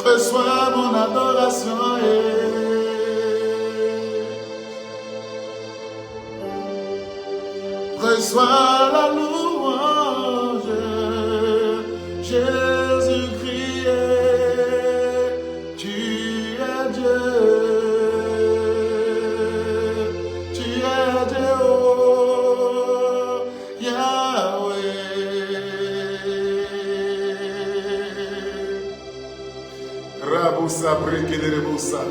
Reçois mon adoration. Reçois la louange. Jésus-Christ, tu es Dieu. Tu es Dieu, oh, Yahweh. Rabusa brekerebusa.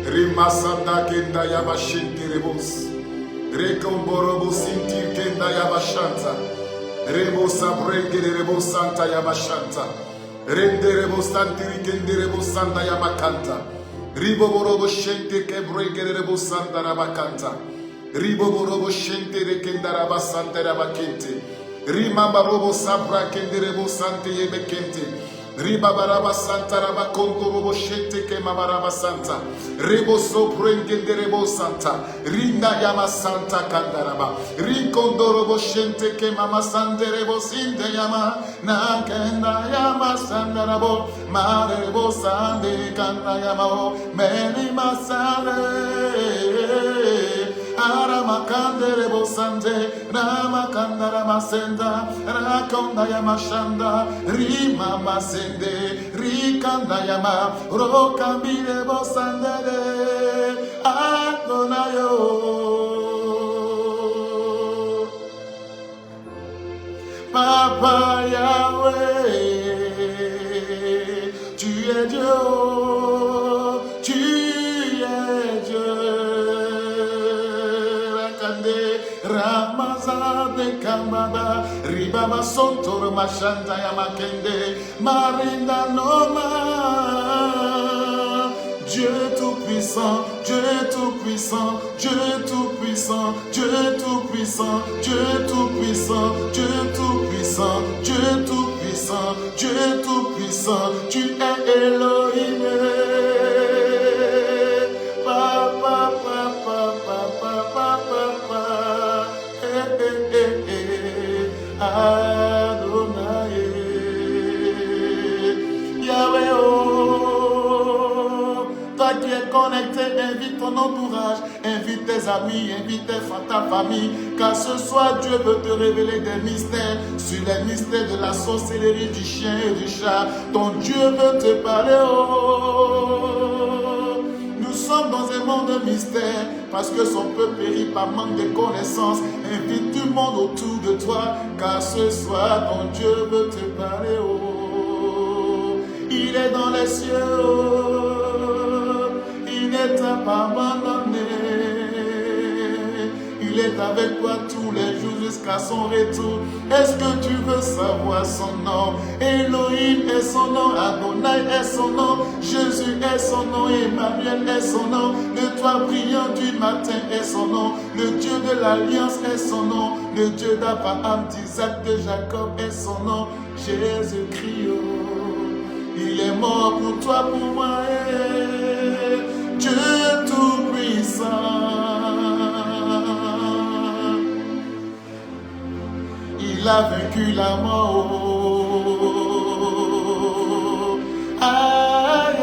Rimasanda kenda yabashinkerebus. Rekomborobo sinti kenda yabashanta. Rebosa brekerebusanta yabashanta. Renderebo santiri kenderebo santa yabakanta. Riboborobo shente kebrekerebusanta rabakanta. Riboborobo shente rekendara santa rabakente. Rimambarobo sabra kenderebo sante yebekente. Riba baraba santa raba kongo robo shete ke mamaraba santa rebo soprenge rebo santa rinda yama santa kandaraba rikondo robo shente ke mama sande rebo sinde yama na kenda yama sanda rabo mare rebo sande kanda yama o meni masale Aramakande rebo sande ramakanda ramasenda rakonda yama shanda rima masende rikanda yama rokambire bo sande adonayo Papa Yahweh tu es Dieu tu es Dieu Ramazade Kambada Ribaba Sontoro Mashanta Yamakende Marinda Noma Dieu tout-puissant, Dieu tout-puissant, Dieu tout-puissant, Dieu tout-puissant, Dieu tout-puissant, Dieu tout-puissant, Dieu tout-puissant, Dieu tout-puissant, tu es Elohim. Papa, papa, papa, papa, papa, Adonai, Yahweh, oh, toi qui es connecté, invite ton entourage, invite tes amis, invite ta famille, car ce soir Dieu veut te révéler des mystères, sur les mystères de la sorcellerie du chien et du chat. Ton Dieu veut te parler, oh. Nous sommes dans un monde de mystère parce que son peuple périt par manque de connaissances. Invite tout le monde autour de toi car ce soir ton Dieu veut te parler. Oh, il est dans les cieux, oh, il ne t'a pas abandonné. Il est avec toi tous les jours jusqu'à son retour. Est-ce que tu veux savoir son nom? Elohim est son nom, Adonai est son nom, Jésus est son nom, Emmanuel est son nom, le toit brillant du matin est son nom, le Dieu de l'alliance est son nom, le Dieu d'Abraham, d'Isaac, de Jacob est son nom, Jésus-Christ. Oh, il est mort pour toi, pour moi, Dieu tout-puissant. Il Il a vaincu la mort. Aïe,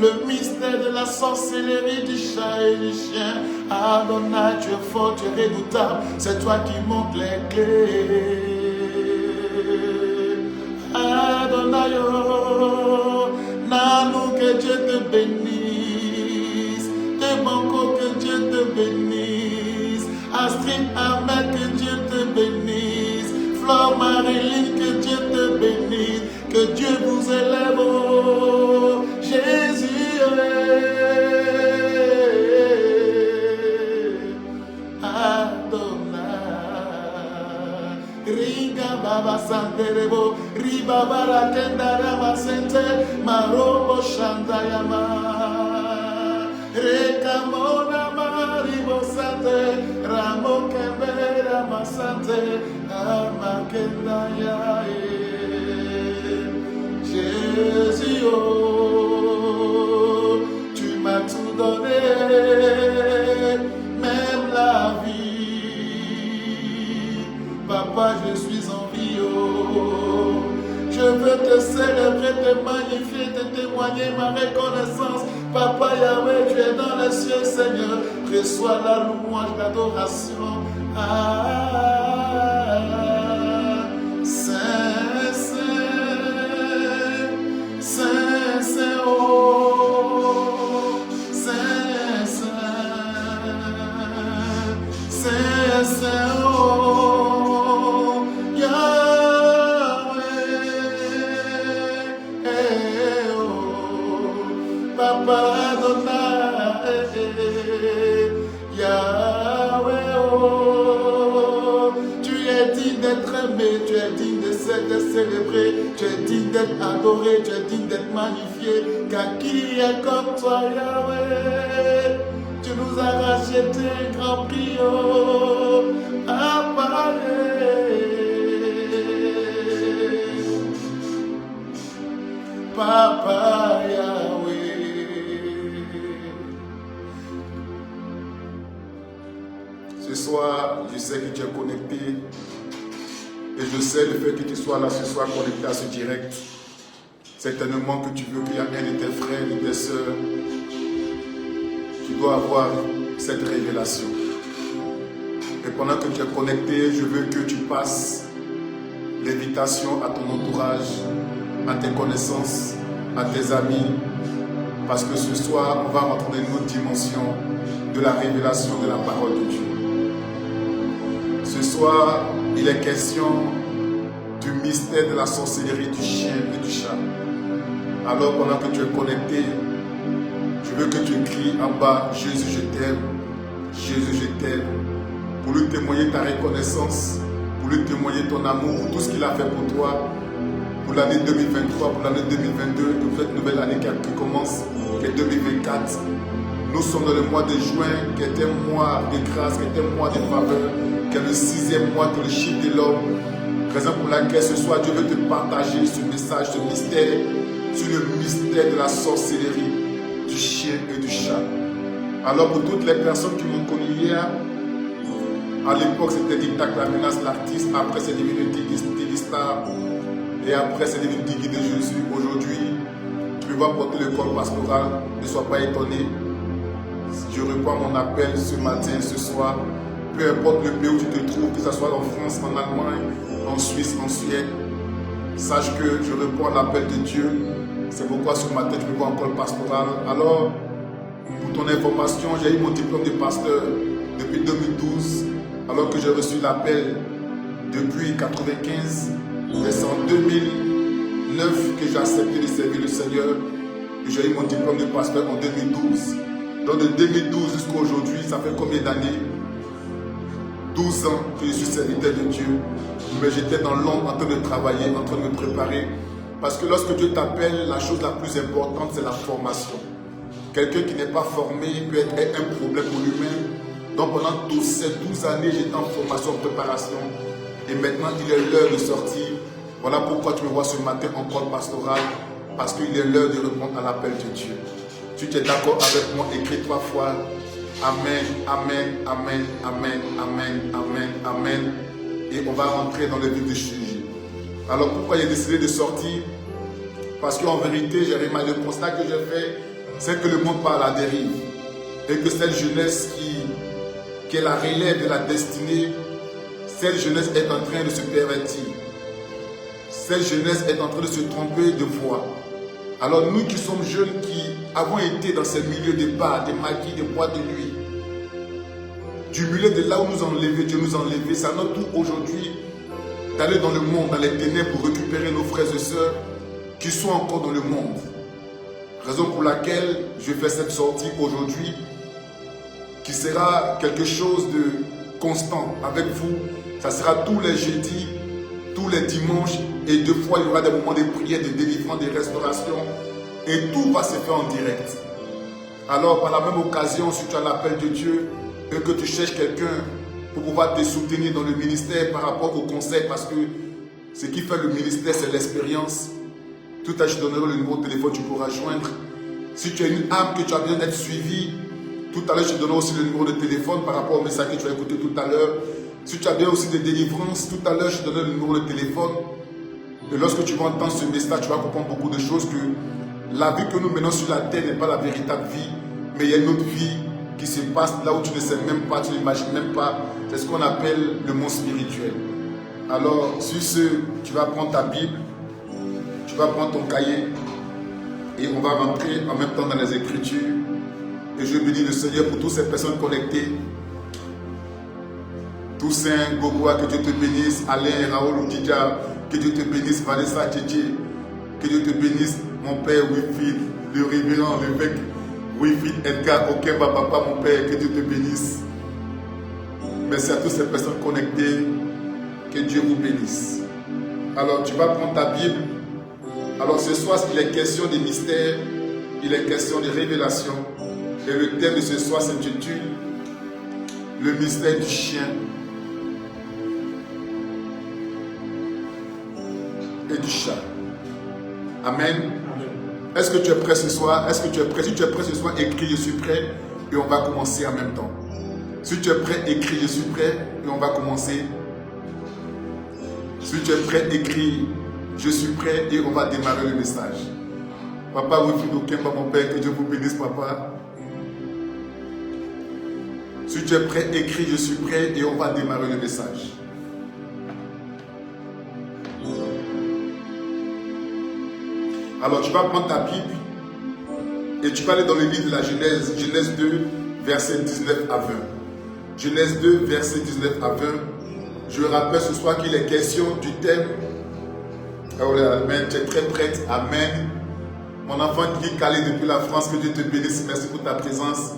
le mystère de la sorcellerie du chat et du chien. Adonai, tu es fort, tu es redoutable. C'est toi qui montes les clés. Adonai, oh, Nanou, que Dieu te bénisse. Te Banco, que Dieu te bénisse. Astrid Ahmed, que Dieu te bénisse. Flore Marilyn, que Dieu te bénisse. Que Dieu vous élève, oh, Jésus. Adonai. Riga Baba Santerebo, Riba Barakenda Rama Sente, Marobo Shandayama. Rekamona Maribo Sante, Ramo Kembera Masante, Amakenda Yae. Jésus, oh, tu m'as tout donné, même la vie. Papa, je suis en vie, oh. Je veux te célébrer, te magnifier, te témoigner ma reconnaissance. Papa Yahweh, tu es dans les cieux, Seigneur. Reçois la louange, l'adoration. Saint, Saint, Saint, Saint, oh. Saint, Saint, Saint, Saint, oh. Papa Adonai, Yahweh, oh, tu es digne d'être aimé, tu es digne de d'être célébré, tu es digne d'être adoré, tu es digne d'être magnifié, car qui est comme toi, Yahweh? Tu nous as racheté un grand prix, oh, Papa Yahweh. Ce soir, je sais que tu es connecté et je sais le fait que tu sois là ce soir connecté à ce direct. Certainement que tu veux qu'il y ait un de tes frères, de tes sœurs qui doit avoir cette révélation. Et pendant que tu es connecté, je veux que tu passes l'invitation à ton entourage, à tes connaissances, à tes amis, parce que ce soir, on va rentrer dans une autre dimension de la révélation de la parole de Dieu. Ce soir, il est question du mystère de la sorcellerie du chien et du chat. Alors, pendant que tu es connecté, je veux que tu cries en bas, Jésus, je t'aime, Jésus, je t'aime, pour lui témoigner ta reconnaissance, pour lui témoigner ton amour, tout ce qu'il a fait pour toi, pour l'année 2023, pour l'année 2022, et pour cette nouvelle année qui commence, qui est 2024. Nous sommes dans le mois de juin, qui est un mois de grâce, qui est un mois de faveur, qui est le 6e mois de le chiffre de l'homme. Raison pour laquelle ce soir, Dieu veut te partager ce message, ce mystère, sur le mystère de la sorcellerie, du chien et du chat. Alors pour toutes les personnes qui m'ont connu hier, à l'époque c'était Dictac la menace l'artiste, après c'est devenu Diggy Star, et après c'est devenu Diggy de Jésus. Aujourd'hui, tu peux voir porter le col pastoral, ne sois pas étonné. Je reprends mon appel ce matin, ce soir, peu importe le pays où tu te trouves, que ce soit en France, en Allemagne, en Suisse, en Suède, sache que je réponds à l'appel de Dieu. C'est pourquoi ce matin tu peux voir un col pastoral. Alors, pour ton information, j'ai eu mon diplôme de pasteur depuis 2012, alors que j'ai reçu l'appel depuis 1995. Et c'est en 2009 que j'ai accepté de servir le Seigneur. J'ai eu mon diplôme de pasteur en 2012. Donc de 2012 jusqu'à aujourd'hui, ça fait combien d'années? 12 ans que je suis serviteur de Dieu. Mais j'étais dans l'ombre en train de travailler, en train de me préparer. Parce que lorsque Dieu t'appelle, la chose la plus importante, c'est la formation. Quelqu'un qui n'est pas formé peut être un problème pour lui-même. Donc pendant toutes ces 12 années, j'étais en formation, en préparation. Et maintenant, il est l'heure de sortir. Voilà pourquoi tu me vois ce matin en col pastoral. Parce qu'il est l'heure de répondre à l'appel de Dieu. Tu es d'accord avec moi? Écris 3 fois. Amen, amen, amen, amen, amen, amen, amen. et on va rentrer dans le vif du sujet. Alors pourquoi j'ai décidé de sortir? Parce qu'en vérité, le constat que j'ai fait, c'est que le monde part à la dérive. Et que cette jeunesse qui est la relève de la destinée, cette jeunesse est en train de se pervertir. Cette jeunesse est en train de se tromper de voie. Alors nous qui sommes jeunes, qui avons été dans ces milieux de bars, des maquis, des boîtes de nuit, du milieu de là où nous a enlevés, Dieu nous a enlevés, c'est à notre tour aujourd'hui d'aller dans le monde, dans les ténèbres pour récupérer nos frères et sœurs qui sont encore dans le monde. Raison pour laquelle je fais cette sortie aujourd'hui qui sera quelque chose de constant avec vous. Ça sera tous les jeudis, tous les dimanches et 2 fois il y aura des moments de prière, de délivrance, de restauration et tout va se faire en direct. Alors par la même occasion, si tu as l'appel de Dieu et que tu cherches quelqu'un pour pouvoir te soutenir dans le ministère par rapport au conseil, parce que ce qui fait le ministère c'est l'expérience. Tout à l'heure je donnerai le numéro de téléphone, tu pourras joindre. Si tu as une âme que tu as besoin d'être suivi, tout à l'heure je te donnerai aussi le numéro de téléphone par rapport au message que tu as écouté tout à l'heure. Si tu as bien aussi des délivrances, tout à l'heure je te donnerai le numéro de téléphone. Et lorsque tu vas entendre ce message, tu vas comprendre beaucoup de choses, que la vie que nous menons sur la terre n'est pas la véritable vie, mais il y a une autre vie qui se passe là où tu ne sais même pas, tu n'imagines même pas. C'est ce qu'on appelle le monde spirituel. Alors, sur ce, tu vas prendre ta Bible, tu vas prendre ton cahier et on va rentrer en même temps dans les Écritures. Et je bénis le Seigneur pour toutes ces personnes connectées. Toussaint, Gogoa, que Dieu te bénisse. Alain, Raoul, Didja, que Dieu te bénisse. Vanessa, Tchétché, que Dieu te bénisse. Mon père Wilfried, le révérend, l'évêque Wilfried Edgar Okemba, papa, mon père, que Dieu te bénisse. Merci à toutes ces personnes connectées. Que Dieu vous bénisse. Alors, tu vas prendre ta Bible. Alors, ce soir, il est question des mystères, il est question des révélations. Et le thème de ce soir s'intitule le mystère du chien et du chat. Amen. Est-ce que tu es prêt ce soir? Est-ce que tu es prêt? Si tu es prêt ce soir, écris je suis prêt et on va commencer en même temps. Si tu es prêt, écris je suis prêt et on va commencer. Si tu es prêt, écris je suis prêt et on va démarrer le message. Papa Wilfried Okemba, mon père, que Dieu vous bénisse, papa. Si tu es prêt, écris je suis prêt et on va démarrer le message. Alors tu vas prendre ta Bible et tu vas aller dans le livre de la Genèse, Genèse 2, verset 19 à 20. Genèse 2, verset 19 à 20. Je rappelle ce soir qu'il est question du thème. Amen, tu es très prête. Amen. Mon enfant qui est calé depuis la France, que Dieu te bénisse. Merci pour ta présence.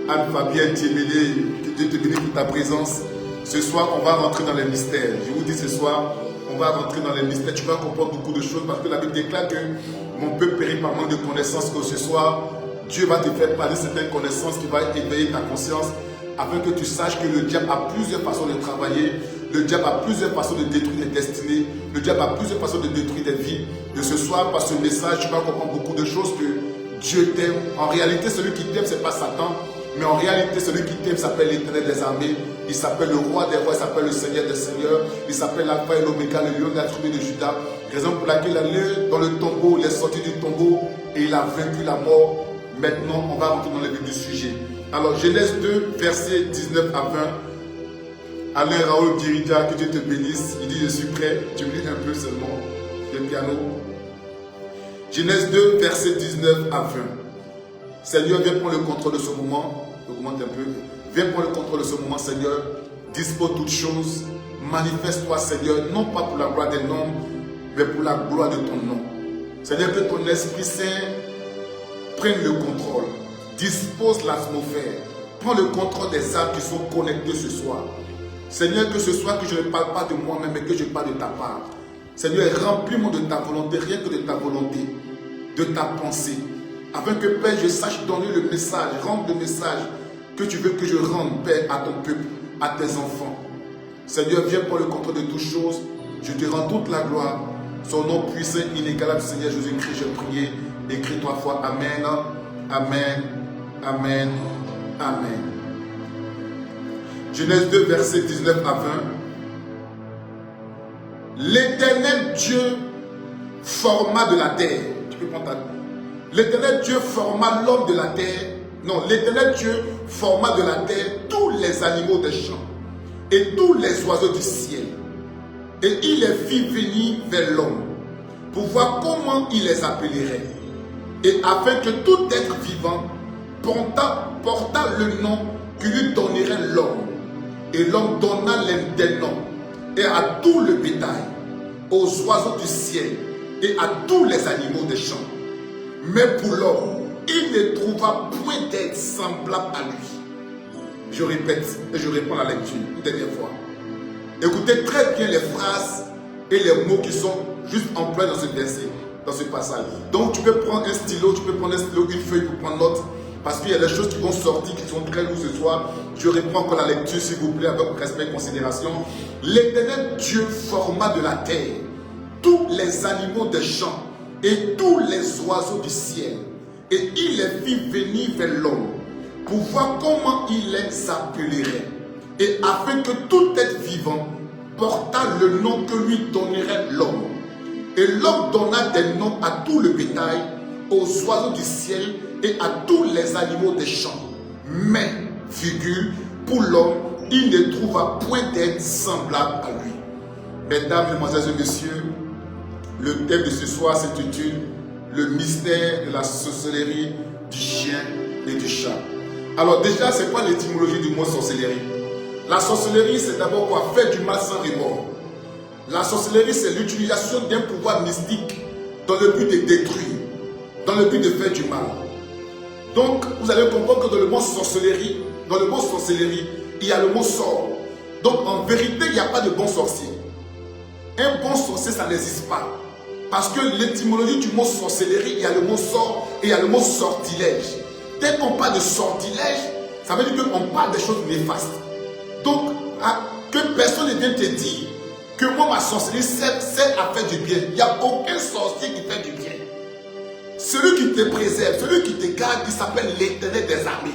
Anne-Fabienne Thiemélé, que Dieu te bénisse pour ta présence. Ce soir, on va rentrer dans les mystères. Je vous dis ce soir, on va rentrer dans les mystères. Tu vas comprendre beaucoup de choses parce que la Bible déclare que mon peuple périt par manque de connaissances. Que ce soir, Dieu va te faire parler de certaines connaissances qui vont éveiller ta conscience afin que tu saches que le diable a plusieurs façons de travailler. Le diable a plusieurs façons de détruire des destinées. Le diable a plusieurs façons de détruire des vies. Et ce soir, par ce message, tu vas comprendre beaucoup de choses que Dieu t'aime. En réalité, celui qui t'aime, ce n'est pas Satan. Mais en réalité, celui qui t'aime s'appelle l'Éternel des armées. Il s'appelle le roi des rois, il s'appelle le Seigneur des seigneurs. Il s'appelle l'Alpha et l'Oméga, le lion de la tribu de Juda. Raison pour laquelle il est allé dans le tombeau, il est sorti du tombeau et il a vaincu la mort. Maintenant, on va rentrer dans le vif du sujet. Alors, Genèse 2, versets 19 à 20. Alain Raoul Dirida, que Dieu te bénisse. Il dit, je suis prêt. Tu me lis un peu seulement le piano. Genèse 2, verset 19 à 20. Seigneur, viens prendre le contrôle de ce moment. Augmente un peu. Viens prendre le contrôle de ce moment, Seigneur. Dispose toutes choses. Manifeste-toi, Seigneur, non pas pour la gloire des noms, mais pour la gloire de ton nom. Seigneur, que ton Esprit Saint prenne le contrôle. Dispose l'atmosphère. Prends le contrôle des âmes qui sont connectées ce soir. Seigneur, que ce soit que je ne parle pas de moi-même, mais que je parle de ta part. Seigneur, remplis-moi de ta volonté, rien que de ta volonté, de ta pensée. Afin que, Père, je sache donner le message, rendre le message que tu veux que je rende, Père, à ton peuple, à tes enfants. Seigneur, viens pour le contrôle de toutes choses. Je te rends toute la gloire. Son nom puissant, inégalable, Seigneur Jésus-Christ, je prie. Écris 3 fois Amen, Amen, Amen, Amen. Genèse 2, verset 19 à 20. L'Éternel Dieu forma de la terre. Tu peux prendre ta... L'Éternel Dieu forma l'homme de la terre. Non, l'Éternel Dieu forma de la terre tous les animaux des champs et tous les oiseaux du ciel. Et il les fit venir vers l'homme pour voir comment il les appellerait. Et afin que tout être vivant porta le nom que lui donnerait l'homme. Et l'homme donna des noms, et à tout le bétail, aux oiseaux du ciel, et à tous les animaux des champs. Mais pour l'homme, il ne trouva point d'être semblable à lui. Je répète, et je réponds à la lecture une dernière fois. Écoutez très bien les phrases et les mots qui sont juste employés dans ce verset, dans ce passage. Donc tu peux prendre un stylo, une feuille pour prendre note. Parce qu'il y a des choses qui vont sortir, qui sont très lourdes ce soir. Je reprends encore la lecture, s'il vous plaît, avec respect et considération. L'Éternel Dieu forma de la terre tous les animaux des champs et tous les oiseaux du ciel. Et il les fit venir vers l'homme pour voir comment il les appellerait. Et afin que tout être vivant portât le nom que lui donnerait l'homme. Et l'homme donna des noms à tout le bétail, aux oiseaux du ciel et à tous les animaux des champs. Mais, figure, pour l'homme, il ne trouva point d'être semblable à lui. Mesdames, mesdemoiselles et messieurs, le thème de ce soir s'intitule le mystère de la sorcellerie du chien et du chat. Alors déjà, c'est quoi l'étymologie du mot sorcellerie? La sorcellerie, c'est d'abord quoi? Faire du mal sans remords. La sorcellerie, c'est l'utilisation d'un pouvoir mystique dans le but de détruire, dans le but de faire du mal. Donc, vous allez comprendre que dans le mot sorcellerie, il y a le mot sort. Donc, en vérité, il n'y a pas de bon sorcier. Un bon sorcier, ça n'existe pas. Parce que l'étymologie du mot sorcellerie, il y a le mot sort et il y a le mot sortilège. Dès qu'on parle de sortilège, ça veut dire qu'on parle des choses néfastes. Donc, que personne ne vienne te dire que moi, ma sorcellerie sert à faire du bien. Il n'y a aucun sorcier qui fait du bien. Celui qui te préserve, celui qui te garde, il s'appelle l'Éternel des armées.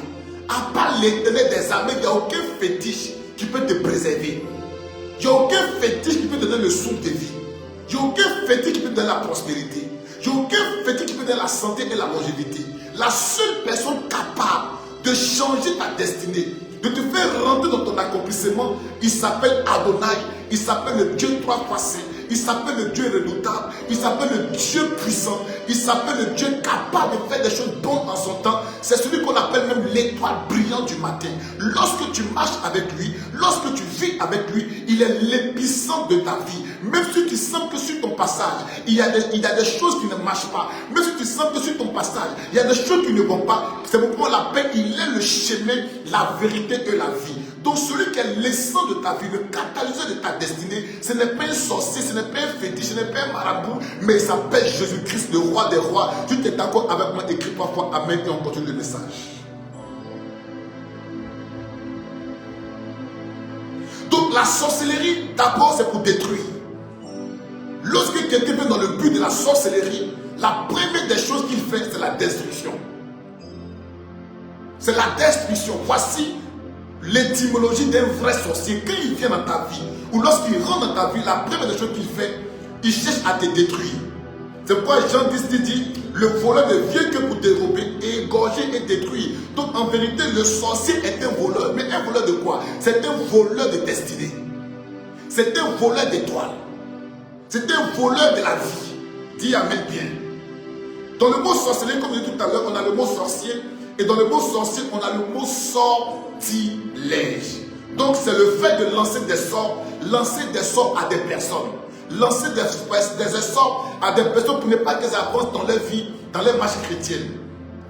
À part l'Éternel des armées, il n'y a aucun fétiche qui peut te préserver. Il n'y a aucun fétiche qui peut te donner le souffle de vie. Il n'y a aucun fétiche qui peut te donner la prospérité. Il n'y a aucun fétiche qui peut te donner la santé et la longévité. La seule personne capable de changer ta destinée, de te faire rentrer dans ton accomplissement, il s'appelle Adonai, il s'appelle le Dieu 3 fois saint, il s'appelle le Dieu redoutable, il s'appelle le Dieu puissant, il s'appelle le Dieu capable de faire des choses bonnes en son temps. C'est celui qu'on appelle même l'étoile brillante du matin. Lorsque tu marches avec lui, lorsque tu vis avec lui, il est l'épicentre de ta vie. Même si tu sens que sur ton passage, il y a des choses qui ne marchent pas, même si tu sens que sur ton passage, il y a des choses qui ne vont pas, c'est pourquoi la paix, il est le chemin, la vérité et la vie. Donc celui qui est l'essence de ta vie, le catalyseur de ta destinée, ce n'est pas un sorcier, ce n'est pas un fétiche, ce n'est pas un marabout, mais il s'appelle Jésus-Christ, le roi des rois. Tu t'es d'accord avec moi, écris parfois Amen et on continue le message. Donc la sorcellerie, d'abord c'est pour détruire. Lorsque quelqu'un vient dans le but de la sorcellerie, la première des choses qu'il fait, c'est la destruction. C'est la destruction. Voici l'étymologie d'un vrai sorcier. Quand il vient dans ta vie, ou lorsqu'il rentre dans ta vie, la première des choses qu'il fait, il cherche à te détruire. C'est pourquoi Jean 10 dit, le voleur ne vient que pour dérober, égorger et détruire. Donc en vérité, le sorcier est un voleur. Mais un voleur de quoi? C'est un voleur de destinée. C'est un voleur d'étoiles. C'est un voleur de la vie. Dis Amen bien. Dans le mot sorcellerie, comme je disais tout à l'heure, on a le mot sorcier. Et dans le mot sorcier, on a le mot sortilège. Donc c'est le fait de lancer des sorts à des personnes. Lancer des sorts à des personnes pour ne pas qu'elles avancent dans leur vie, dans leur marche chrétienne.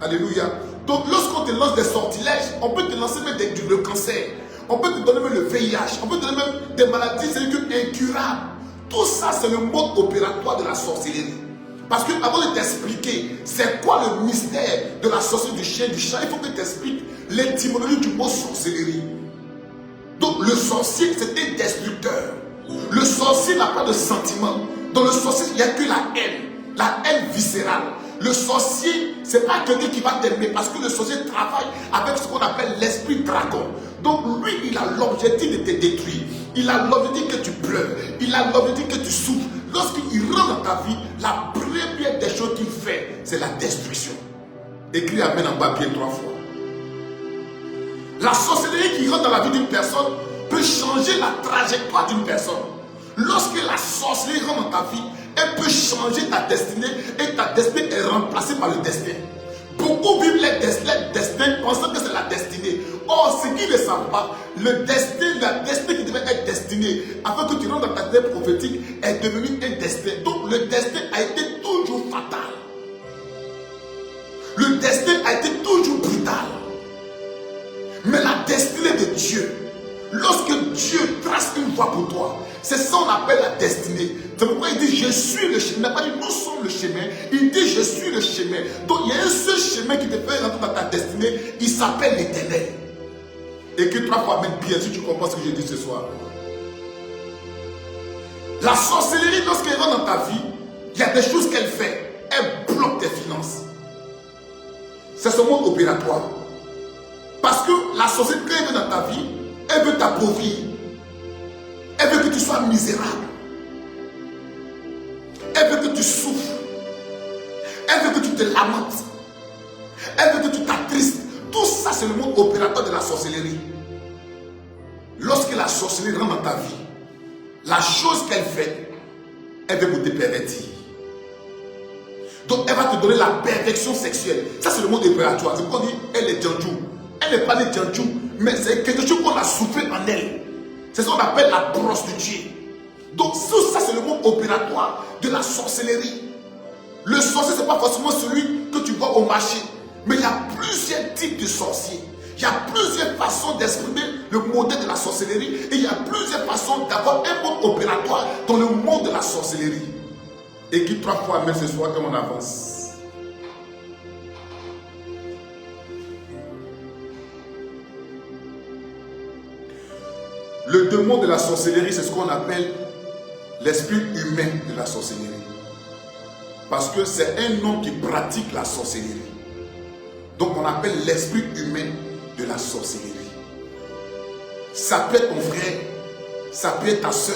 Alléluia. Donc lorsqu'on te lance des sortilèges, on peut te lancer même le cancer. On peut te donner même le VIH. On peut te donner même des maladies incurables. Tout ça, c'est le mode opératoire de la sorcellerie. Parce que avant de t'expliquer c'est quoi le mystère de la sorcellerie du chien et du chat, il faut que je t'explique l'étymologie du mot sorcellerie. Donc le sorcier, c'est un destructeur. Le sorcier n'a pas de sentiment. Dans le sorcier, il n'y a que la haine viscérale. Le sorcier, ce n'est pas quelqu'un qui va t'aimer parce que le sorcier travaille avec ce qu'on appelle l'esprit dragon. Donc lui, il a l'objectif de te détruire. Il a l'envie que tu pleures. Il a l'envie que tu souffres. Lorsqu'il rentre dans ta vie, la première des choses qu'il fait, c'est la destruction. Écris Amen en papier 3 fois. La sorcellerie qui rentre dans la vie d'une personne peut changer la trajectoire d'une personne. Lorsque la sorcellerie rentre dans ta vie, elle peut changer ta destinée et ta destinée est remplacée par le destin. Beaucoup vivent les destins pensant que c'est la destinée. Or, ce qu'ils ne savent pas, le destin, la destinée qui devait être destinée, afin que tu rentres dans ta destinée prophétique, est devenue un destin. Donc, le destin a été toujours fatal. Le destin a été toujours brutal. Mais la destinée de Dieu, lorsque Dieu trace une voie pour toi, c'est ça qu'on appelle la destinée. C'est pourquoi il dit je suis le chemin. Il n'a pas dit nous sommes le chemin. Il dit je suis le chemin. Donc il y a un seul chemin qui te fait rentrer dans ta destinée. Il s'appelle l'Éternel. Écris 3 fois, même bien si tu comprends ce que j'ai dit ce soir. La sorcellerie, lorsqu'elle rentre dans ta vie, il y a des choses qu'elle fait. Elle bloque tes finances. C'est son mode opératoire. Parce que la sorcellerie, quand elle vient dans ta vie, elle veut t'appauvrir. Elle veut que tu sois misérable. Elle veut que tu souffres. Elle veut que tu te lamentes. Elle veut que tu t'attristes. Tout ça, c'est le monde opérateur de la sorcellerie. Lorsque la sorcellerie rentre dans ta vie, la chose qu'elle fait, elle veut vous dépervertir. Donc, elle va te donner la perversion sexuelle. Ça, c'est le monde opératoire. C'est pourquoi on dit, elle est djandjou. Elle n'est pas née djandjou, mais c'est quelque chose qu'on a soufflé en elle. C'est ce qu'on appelle la prostituée. Donc, ça, c'est le monde opératoire de la sorcellerie. Le sorcier, ce n'est pas forcément celui que tu vois au marché. Mais il y a plusieurs types de sorciers. Il y a plusieurs façons d'exprimer le modèle de la sorcellerie. Et il y a plusieurs façons d'avoir un mode opératoire dans le monde de la sorcellerie. Écris 3 fois Amen ce soir comme on avance. Le démon de la sorcellerie, c'est ce qu'on appelle l'esprit humain de la sorcellerie. Parce que c'est un homme qui pratique la sorcellerie. Donc on appelle l'esprit humain de la sorcellerie. Ça peut être ton frère, ça peut être ta soeur,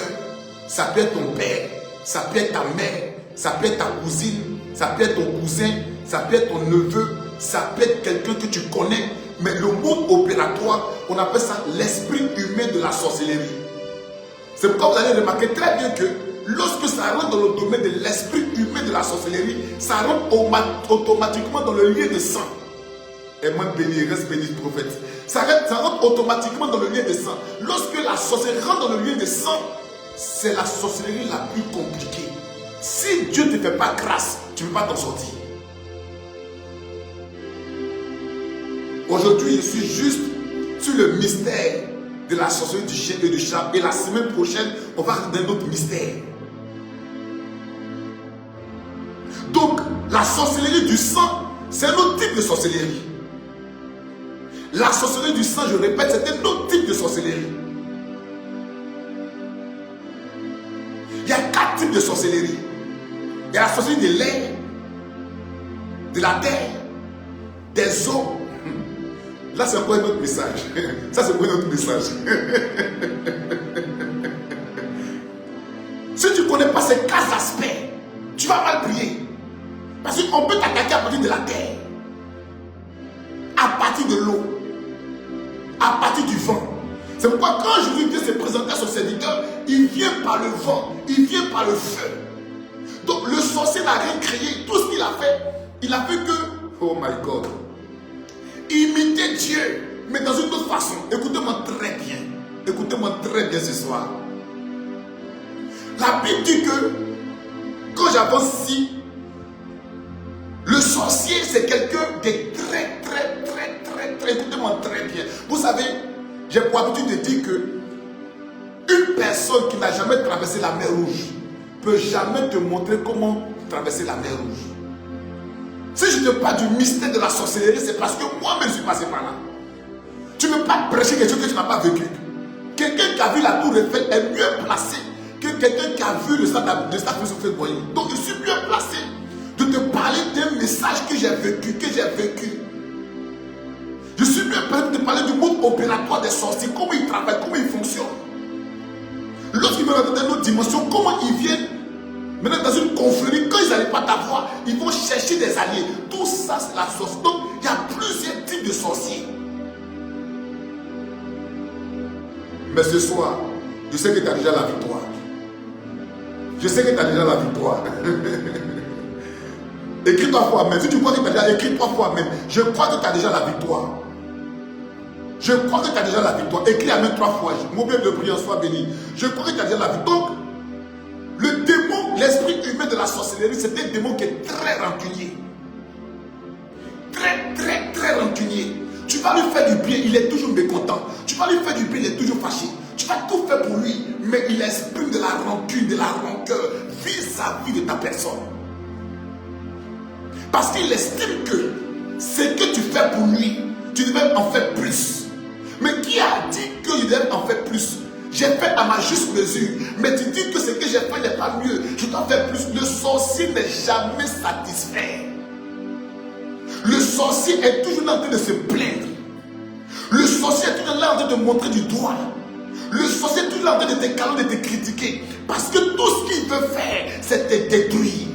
ça peut être ton père, ça peut être ta mère, ça peut être ta cousine, ça peut être ton cousin, ça peut être ton neveu, ça peut être quelqu'un que tu connais. Mais le mode opératoire, on appelle ça l'esprit humain de la sorcellerie. C'est pourquoi vous allez remarquer très bien que lorsque ça rentre dans le domaine de l'esprit humain de la sorcellerie, ça rentre automatiquement dans le lien de sang. Et moi béni, reste béni prophète. Ça rentre automatiquement dans le lien de sang. Lorsque la sorcellerie rentre dans le lien de sang, c'est la sorcellerie la plus compliquée. Si Dieu ne te fait pas grâce, tu ne peux pas t'en sortir. Aujourd'hui, je suis juste sur le mystère de la sorcellerie du chien et du chat. Et la semaine prochaine, on va rentrer dans un autre mystère. Donc, la sorcellerie du sang, c'est un autre type de sorcellerie. La sorcellerie du sang, je répète, c'est un autre type de sorcellerie. Il y a 4 types de sorcellerie. Il y a la sorcellerie de l'air, de la terre, des eaux. Là, c'est encore un autre message. Ça, c'est encore un autre message. Si tu ne connais pas ces 4 aspects, tu vas mal prier. Parce qu'on peut t'attaquer à partir de la terre, à partir de l'eau, à partir du vent. C'est pourquoi quand Jésus vient se présenter à son serviteur, il vient par le vent, il vient par le feu. Donc le sorcier n'a rien créé. Tout ce qu'il a fait que, oh my God, imiter Dieu, mais dans une autre façon. Écoutez-moi très bien. Écoutez-moi très bien ce soir. La Bible dit que, quand j'avance ici, le sorcier, c'est quelqu'un de très, écoutez-moi très bien. Vous savez, j'ai pour habitude de dire que une personne qui n'a jamais traversé la mer Rouge ne peut jamais te montrer comment traverser la mer Rouge. Si je te parle du mystère de la sorcellerie, c'est parce que moi-même je suis passé par là. Tu ne peux pas prêcher quelque chose que tu n'as pas vécu. Quelqu'un qui a vu la tour Eiffel est mieux placé que quelqu'un qui a vu le stade de fait voyer. Donc je suis mieux placé de te parler d'un message que j'ai vécu, Je suis mieux placé de te parler du monde opératoire des sorciers, comment ils travaillent, comment ils fonctionnent. lorsqu'ils veulent entrer dans une autre dimension, comment ils viennent maintenant dans une confrérie, quand ils n'arrivent pas à t'avoir, ils vont chercher des alliés. Tout ça, c'est la sorcellerie. Donc, il y a plusieurs types de sorciers. Mais ce soir, je sais que tu as déjà la victoire. Je sais que tu as déjà la victoire. Écris 3 fois Amen. Si tu crois que tu as déjà écrit 3 fois Amen, je crois que tu as déjà la victoire. Je crois que tu as déjà la victoire. Écris Amen 3 fois. Mon bien de prière soit béni. Je crois que tu as déjà la victoire. Donc, le démon, l'esprit humain de la sorcellerie, c'est un démon qui est très rancunier. Très rancunier. Tu vas lui faire du bien, il est toujours mécontent. Tu vas lui faire du bien, il est toujours fâché. Tu vas tout faire pour lui, mais il exprime de la rancune, de la rancœur vis-à-vis de ta personne. Parce qu'il estime que ce que tu fais pour lui, tu devais en faire plus. Mais qui a dit que je devais en faire plus? J'ai fait à ma juste mesure. Mais tu dis que ce que j'ai fait n'est pas mieux. Je dois faire plus. Le sorcier n'est jamais satisfait. Le sorcier est toujours en train de se plaindre. Le sorcier est toujours là en train de montrer du doigt. Le sorcier est toujours en train de te calmer, de te critiquer. Parce que tout ce qu'il veut faire, c'est te détruire.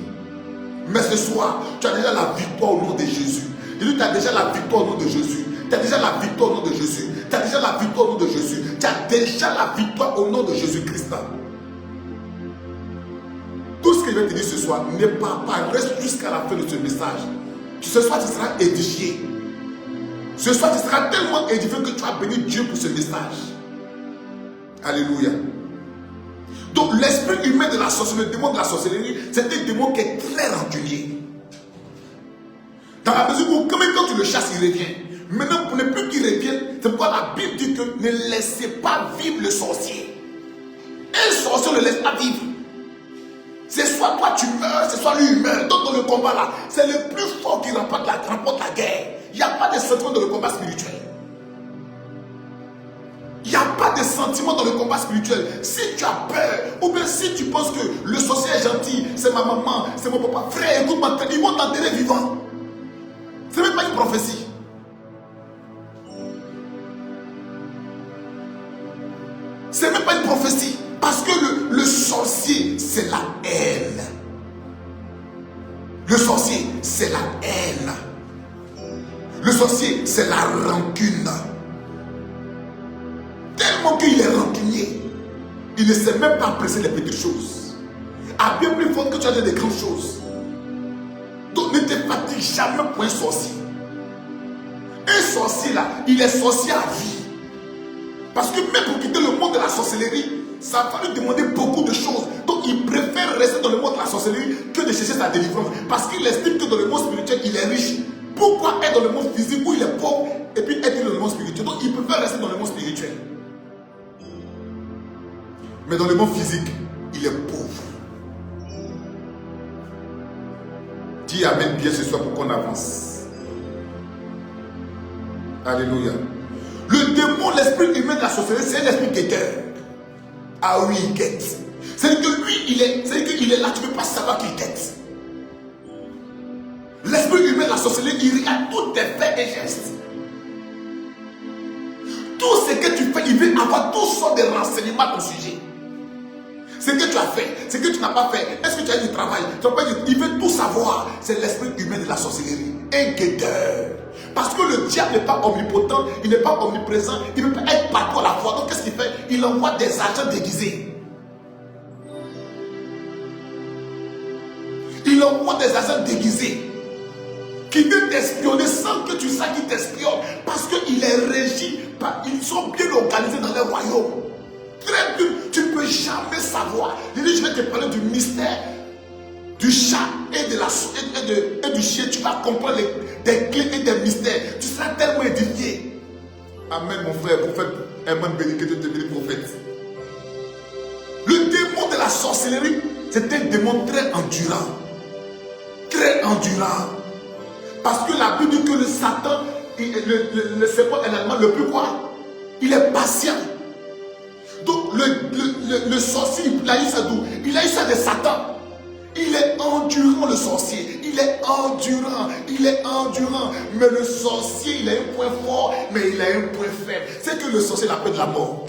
Mais ce soir, tu as déjà la victoire au nom de Jésus. Et lui, tu as déjà la victoire au nom de Jésus. Tu as déjà la victoire au nom de Jésus. Tu as déjà la victoire au nom de Jésus. Tu as déjà la victoire au nom de Jésus-Christ. Tout ce que je vais te dire ce soir, ne pars pas, reste jusqu'à la fin de ce message. Ce soir, tu seras édifié. Ce soir, tu seras tellement édifié que tu as béni Dieu pour ce message. Alléluia. Donc, l'esprit humain de la sorcellerie, le démon de la sorcellerie, c'est un démon qui est très rancunier. Dans la mesure où, quand tu le chasses, il revient. Maintenant, pour ne plus qu'il revienne, c'est pourquoi la Bible dit que ne laissez pas vivre le sorcier. Un sorcier ne le laisse pas vivre. C'est soit toi tu meurs, c'est soit lui il meurt. Donc dans le combat là, c'est le plus fort qui remporte la guerre. Il n'y a pas de sentiment dans le combat spirituel. Il n'y a pas de sentiment dans le combat spirituel. Si tu as peur, ou bien si tu penses que le sorcier est gentil, c'est ma maman, c'est mon papa, frère, écoute-moi, ils vont t'enterrer vivant. Ce n'est même pas une prophétie. Ce n'est même pas une prophétie. Parce que le sorcier, c'est la haine. Le sorcier, c'est la haine. Le sorcier, c'est la rancune. Tellement qu'il est rancunier, il ne sait même pas apprécier les petites choses. A bien plus fort que tu as des grandes choses. Donc ne te fatigue jamais pour un sorcier. Un sorcier là, il est sorcier à vie. Parce que même pour quitter le monde de la sorcellerie, ça va lui demander beaucoup de choses. Donc il préfère rester dans le monde de la sorcellerie que de chercher sa délivrance. Parce qu'il estime que dans le monde spirituel, il est riche. Pourquoi être dans le monde physique où il est pauvre et puis être dans le monde spirituel? Donc il préfère rester dans le monde spirituel. Mais dans le monde physique, il est pauvre. Dis Amen bien ce soir pour qu'on avance. Alléluia. Le démon, l'esprit humain de la sorcellerie, c'est un esprit guetteur. Ah oui, il guette. C'est que lui, il est là, tu ne peux pas savoir qu'il guette. L'esprit humain de la sorcellerie, il regarde tous tes faits et gestes. Tout ce que tu fais, il veut avoir toutes sortes de renseignements à ton sujet. Ce que tu as fait, ce que tu n'as pas fait, est-ce que tu as du travail, il veut tout savoir. C'est l'esprit humain de la sorcellerie. Un guetteur. Parce que le diable n'est pas omnipotent, il n'est pas omniprésent, il ne peut pas être partout à la fois. Donc qu'est-ce qu'il fait? Il envoie des agents déguisés. Il envoie des agents déguisés qui viennent t'espionner sans que tu saches qu'ils t'espionnent. Parce qu'il est régi, ils sont bien organisés dans les royaumes. Très bien, tu ne peux jamais savoir. Je vais te parler du mystère du chat et du chien. Tu vas comprendre des clés et des mystères. Tu seras tellement édifié. Amen, mon frère, prophète. Amen, béni que Dieu te bénisse, prophète. Le démon de la sorcellerie, c'est un démon très endurant. Très endurant. Parce que la Bible dit que le Satan, le serpent est l'allemand le plus quoi? Il est patient. Donc le sorcier, il a eu ça d'où? Il a eu ça de Satan. Il est endurant le sorcier. Il est endurant. Il est endurant. Mais le sorcier, il a un point fort, mais il a un point faible. C'est que le sorcier, il a peur de la mort.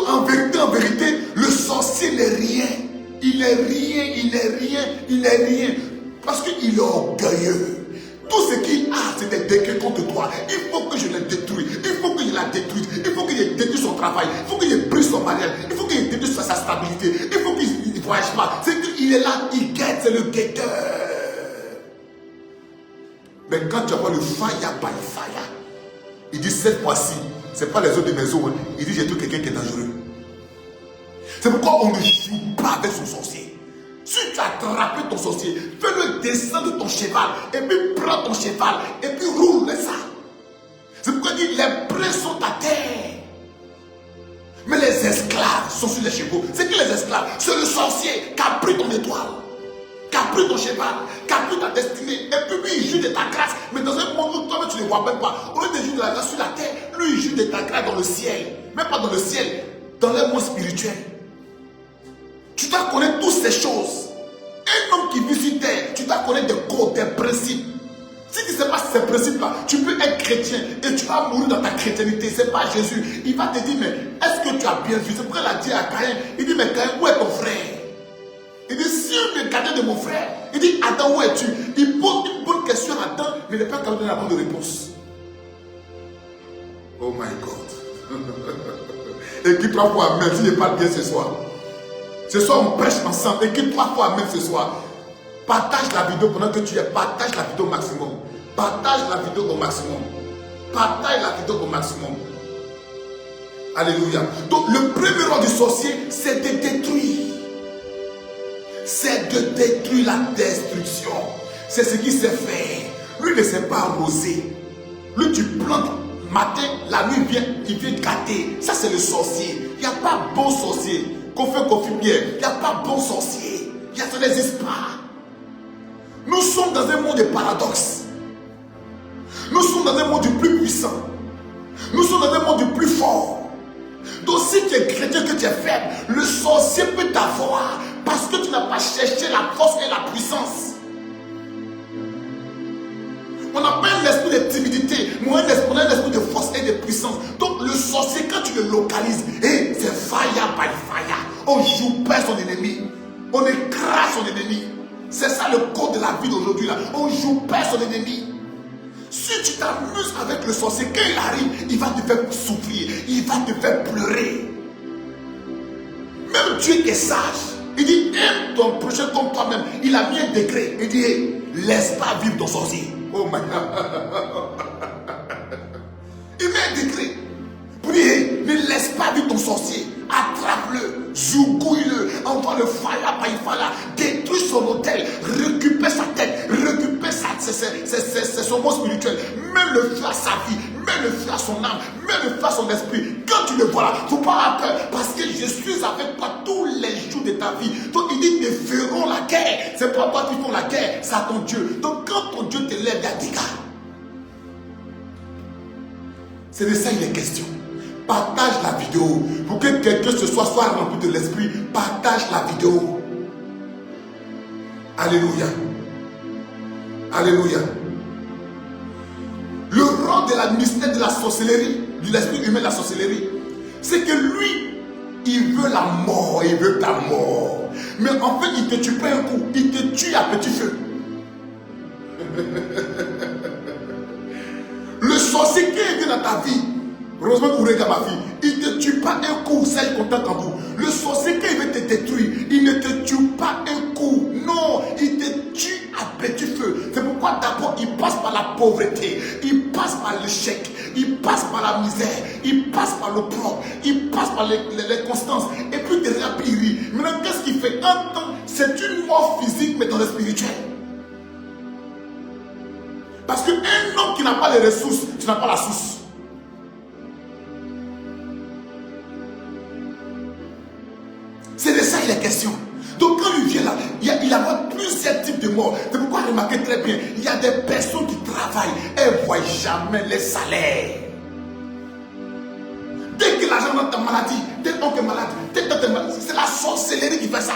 Donc en vérité, le sorcier n'est rien. Il est rien, il est rien, il est rien. Parce qu'il est orgueilleux. Tout ce qu'il a, c'est des décrets contre toi. Il faut que je le détruise. Il faut que je la détruise. Il faut que je détruise son travail. Il faut que je brise son mariage. Il faut que je détruise sa stabilité. Il faut qu'il ne voyage pas. C'est qu'il est là, il guette, c'est le guetteur. Mais quand tu vois le fire by fire, il dit cette fois-ci, ce n'est pas les autres maisons. Hein. Il dit j'ai trouvé quelqu'un qui est dangereux. C'est pourquoi on ne joue pas avec son sorcier. Si tu as attrapé ton sorcier, fais-le descendre de ton cheval, et puis prends ton cheval, et puis roule ça. C'est pourquoi il dit les prés sont à terre. Mais les esclaves sont sur les chevaux. C'est qui les esclaves? C'est le sorcier qui a pris ton étoile, qui a pris ton cheval, qui a pris ta destinée, et puis lui il joue de ta grâce. Mais dans un monde où toi tu ne le vois même pas, au lieu de jouer de la grâce sur la terre, lui il joue de ta grâce dans le ciel. Même pas dans le ciel, dans le monde spirituel. Tu dois connaître toutes ces choses. Un homme qui vit sur terre, tu dois connaître des codes, des principes. Si tu ne sais pas ces principes-là, tu peux être chrétien et tu vas mourir dans ta chrétienté. Ce n'est pas Jésus. Il va te dire, mais est-ce que tu as bien vu? C'est pourquoi il a dit à Caïn, il dit, mais Caïn, où est ton frère? Il dit, si on me gardait de mon frère, il dit, Adam, où es-tu? Il pose une bonne question à Adam, mais il n'est pas capable de donner la bonne réponse. Oh my God. Et qui trois fois même, s'il ne parle bien ce soir. Ce soir, on prêche ensemble. Et qui trois fois même ce soir. Partage la vidéo pendant que tu es. Partage la vidéo au maximum. Partage la vidéo au maximum. Partage la vidéo au maximum. Alléluia. Donc, le premier rôle du sorcier, c'est de détruire. C'est de détruire la destruction. C'est ce qu'il sait faire. Lui ne sait pas arroser. Lui, tu plantes. Matin, la nuit vient, il vient gâter. Ça, c'est le sorcier. Il n'y a pas bon sorcier. Qu'on fait bien. Il n'y a pas bon sorcier. Ça n'existe pas. Nous sommes dans un monde de paradoxes. Nous sommes dans un monde du plus puissant. Nous sommes dans un monde du plus fort. Donc si tu es chrétien, que tu es faible, le sorcier peut t'avoir parce que tu n'as pas cherché la force et la puissance. On n'a pas un esprit de timidité, mais on a un esprit de force et de puissance. Donc le sorcier, quand tu le localises, c'est fire by fire. On joue pas son ennemi. On écrase son ennemi. C'est ça le code de la vie d'aujourd'hui là. On joue pas son ennemi. Si tu t'amuses avec le sorcier, quand il arrive, il va te faire souffrir. Il va te faire pleurer. Même Dieu qui est sage, il dit aime ton prochain comme toi-même. Il a mis un décret. Il dit laisse pas vivre ton sorcier. Oh my God. Il met un décret pour dire ne laisse pas vivre ton sorcier. Attrape-le, zougouille-le, envoie le fire by fire, détruis son hôtel, récupère sa tête, récupère c'est son monde spirituel, mets le feu à sa vie, mets le feu à son âme, mets le feu à son esprit. Quand tu le vois là, il ne faut pas avoir peur, parce que je suis avec toi tous les jours de ta vie. Donc il dit, ils feront la guerre. C'est pas toi qui font la guerre, c'est à ton Dieu. Donc quand ton Dieu te lève, il y a des gars. C'est de ça il est question. Partage la vidéo. Pour que quelqu'un ce soit rempli de l'esprit, partage la vidéo. Alléluia. Alléluia. Le rôle de la mystère de la sorcellerie, de l'esprit humain de la sorcellerie, c'est que lui, il veut la mort, il veut ta mort. Mais en fait, il ne te tue pas un coup, il te tue à petit feu. Le sorcier qui vient dans ta vie, heureusement que vous regardez ma fille, il ne te tue pas un coup, c'est content en vous. Le sorcier qui veut te détruire, il ne te tue pas un coup. Non, il te tue à petit feu. C'est pourquoi d'abord il passe par la pauvreté, il passe par l'échec, il passe par la misère, il passe par le propre, il passe par les constances. Et puis derrière, il rit. Maintenant, qu'est-ce qu'il fait? Un temps, c'est une mort physique, mais dans le spirituel. Parce qu'un homme qui n'a pas les ressources, tu n'as pas la source. C'est de ça il est question. Donc quand il vient là, il y a plusieurs types de morts. C'est pourquoi remarquez très bien, il y a des personnes qui travaillent, elles ne voient jamais les salaires. Dès que l'argent dans ta maladie, dès que tu es malade, c'est la sorcellerie qui fait ça.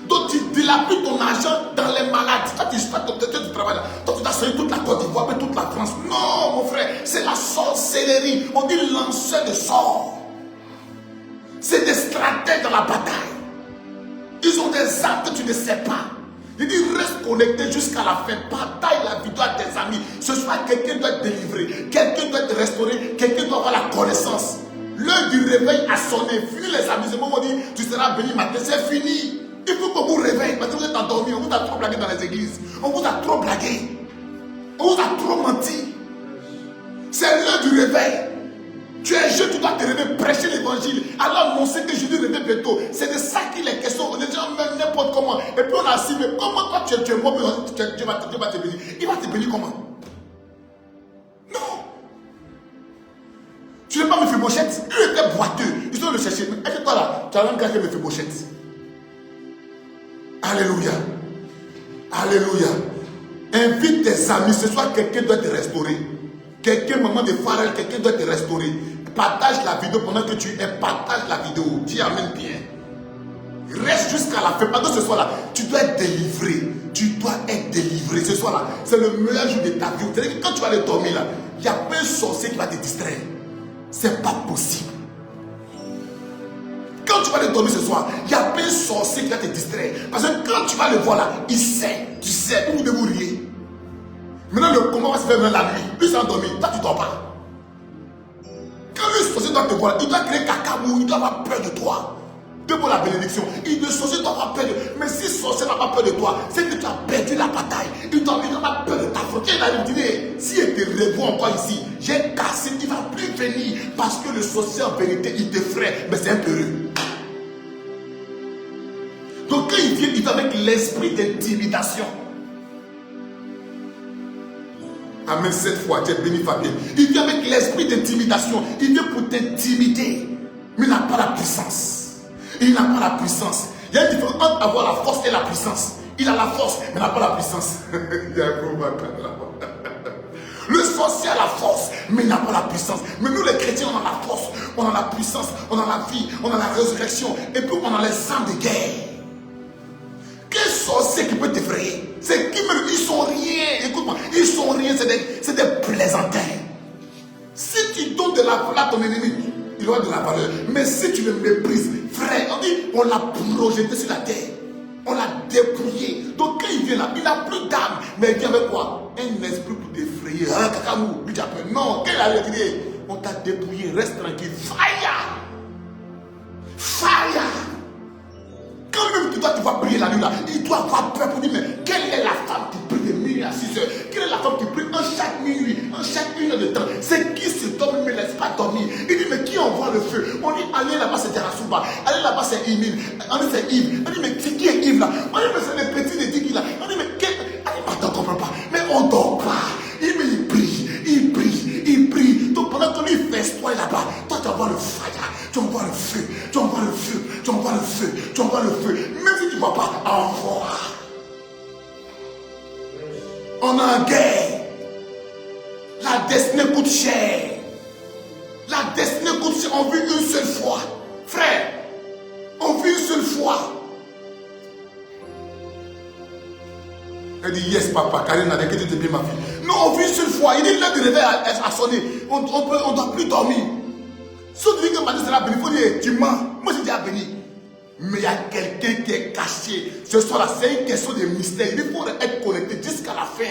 Donc tu dilapides ton argent dans les maladies. Toi tu travailles là. Toi tu as soigné toute la Côte d'Ivoire, mais toute la France. Non mon frère, c'est la sorcellerie. On dit lanceur de sorts. C'est des stratèges dans la bataille. Ils ont des armes que tu ne sais pas. Il dit reste connecté jusqu'à la fin. Partage la vidéo à tes amis. Ce soir, quelqu'un doit être délivré. Quelqu'un doit être restauré. Quelqu'un doit avoir la connaissance. L'heure du réveil a sonné. Fini les amusements. On dit tu seras béni matin. C'est fini. Il faut qu'on vous réveille. Parce que vous êtes endormi. On vous a trop blagué dans les églises. On vous a trop blagué. On vous a trop menti. C'est l'heure du réveil. Tu es jeune, tu dois te réveiller, prêcher l'évangile. Alors annoncer que Jésus revient bientôt. C'est de ça qu'il est question. Les gens même n'importe comment. Et puis on a assis, mais comment toi tu es mort, Dieu va te bénir. Il va te bénir comment? Non. Tu n'es pas Mephibosheth. Il était boiteux. Ils doivent le chercher. Mais est-ce que toi là, tu as même gardé Mephibosheth? Alléluia. Alléluia. Invite tes amis. Ce soir, quelqu'un doit te restaurer. Quelqu'un, maman de Pharrell, quelqu'un doit te restaurer. Partage la vidéo pendant que tu es. Partage la vidéo. Dis amen bien. Reste jusqu'à la fin. Pendant ce soir-là, tu dois être délivré. Tu dois être délivré. Ce soir-là, c'est le meilleur jour de ta vie. C'est-à-dire que quand tu vas aller dormir là, il n'y a pas un sorcier qui va te distraire. C'est pas possible. Quand tu vas aller dormir ce soir, il n'y a pas un sorcier qui va te distraire. Parce que quand tu vas le voir là, il sait. Tu sais où de vous riez. Maintenant, le combat va se faire même la nuit. Lui s'est endormi. Toi, tu ne dors pas. Quand le sorcier doit te voir, il doit créer cacamou, il doit avoir peur de toi. Devant la bénédiction, le sorcier doit avoir peur de toi. Mais si le sorcier n'a pas peur de toi, c'est que tu as perdu la bataille. Il doit avoir peur de ta faute. Il a dit, si il te revoit encore ici, j'ai cassé, il ne va plus venir. Parce que le sorcier, en vérité, il t'effraie. Mais c'est un peureux. Donc quand il vient avec l'esprit d'intimidation. Amen, cette fois, tu es béni, Fabien. Il vient avec l'esprit d'intimidation. Il vient pour t'intimider. Mais il n'a pas la puissance. Il n'a pas la puissance. Il y a une différence entre avoir la force et la puissance. Il a la force, mais il n'a pas la puissance. Le sorcier a la force, mais il n'a pas la puissance. Mais nous, les chrétiens, on a la force, on a la puissance, on a la vie, on a la résurrection. Et puis, on a les armes de guerre. Quel sorcier qui peut t'effrayer? C'est qui même, ils sont rien. Écoute-moi, ils sont rien, c'est des plaisantins. Si tu donnes de la valeur à ton ennemi, il aura de la valeur. Mais si tu le méprises, frère, on dit, on l'a projeté sur la terre. On l'a dépouillé. Donc quand il vient là, il n'a plus d'âme. Mais il vient avec quoi? Un esprit pour t'effrayer. Un cacamou, lui t'appelle. Non, quel a dit? On t'a dépouillé, reste tranquille. Fire! Fire! Quand même tu dois te voir prier la nuit là, il doit avoir peur pour dire, mais quelle est la femme qui prie de minuit à 6 heures? Quelle est la femme qui prie en chaque minuit, en chaque 1 heure de temps? C'est qui se dorme, ne me laisse pas dormir? Il dit, mais qui envoie le feu? On dit, allez là-bas, c'est Terasuba. Allez là-bas, c'est Emile. On dit, c'est Yves. On dit, mais c'est qui est Yves là? On dit, mais c'est les petits de Diki là. On dit, mais quel. On dit, mais on ne comprend pas. Mais on ne dort pas. Il prie, il prie, il prie. Donc pendant que lui festoie là-bas, toi tu envoies le fire. Tu envoies le feu, tu envoies le feu, tu envoies le feu, tu envoies le feu. Même si tu ne vois pas, envoie. On est en guerre. La destinée coûte cher. La destinée coûte cher. On vit une seule fois. Frère, on vit une seule fois. Elle dit, yes papa, Karine a dit que tu bien ma fille. Non, on vit une seule fois. Il dit, l'heure du réveil a sonné. On ne doit plus dormir. Si tu dis que Marie sera béni, il faut dire, tu mens. Moi je dis à béni. Mais il y a quelqu'un qui est caché. Ce soir-là, c'est une question de mystère. Il faut être connecté jusqu'à la fin.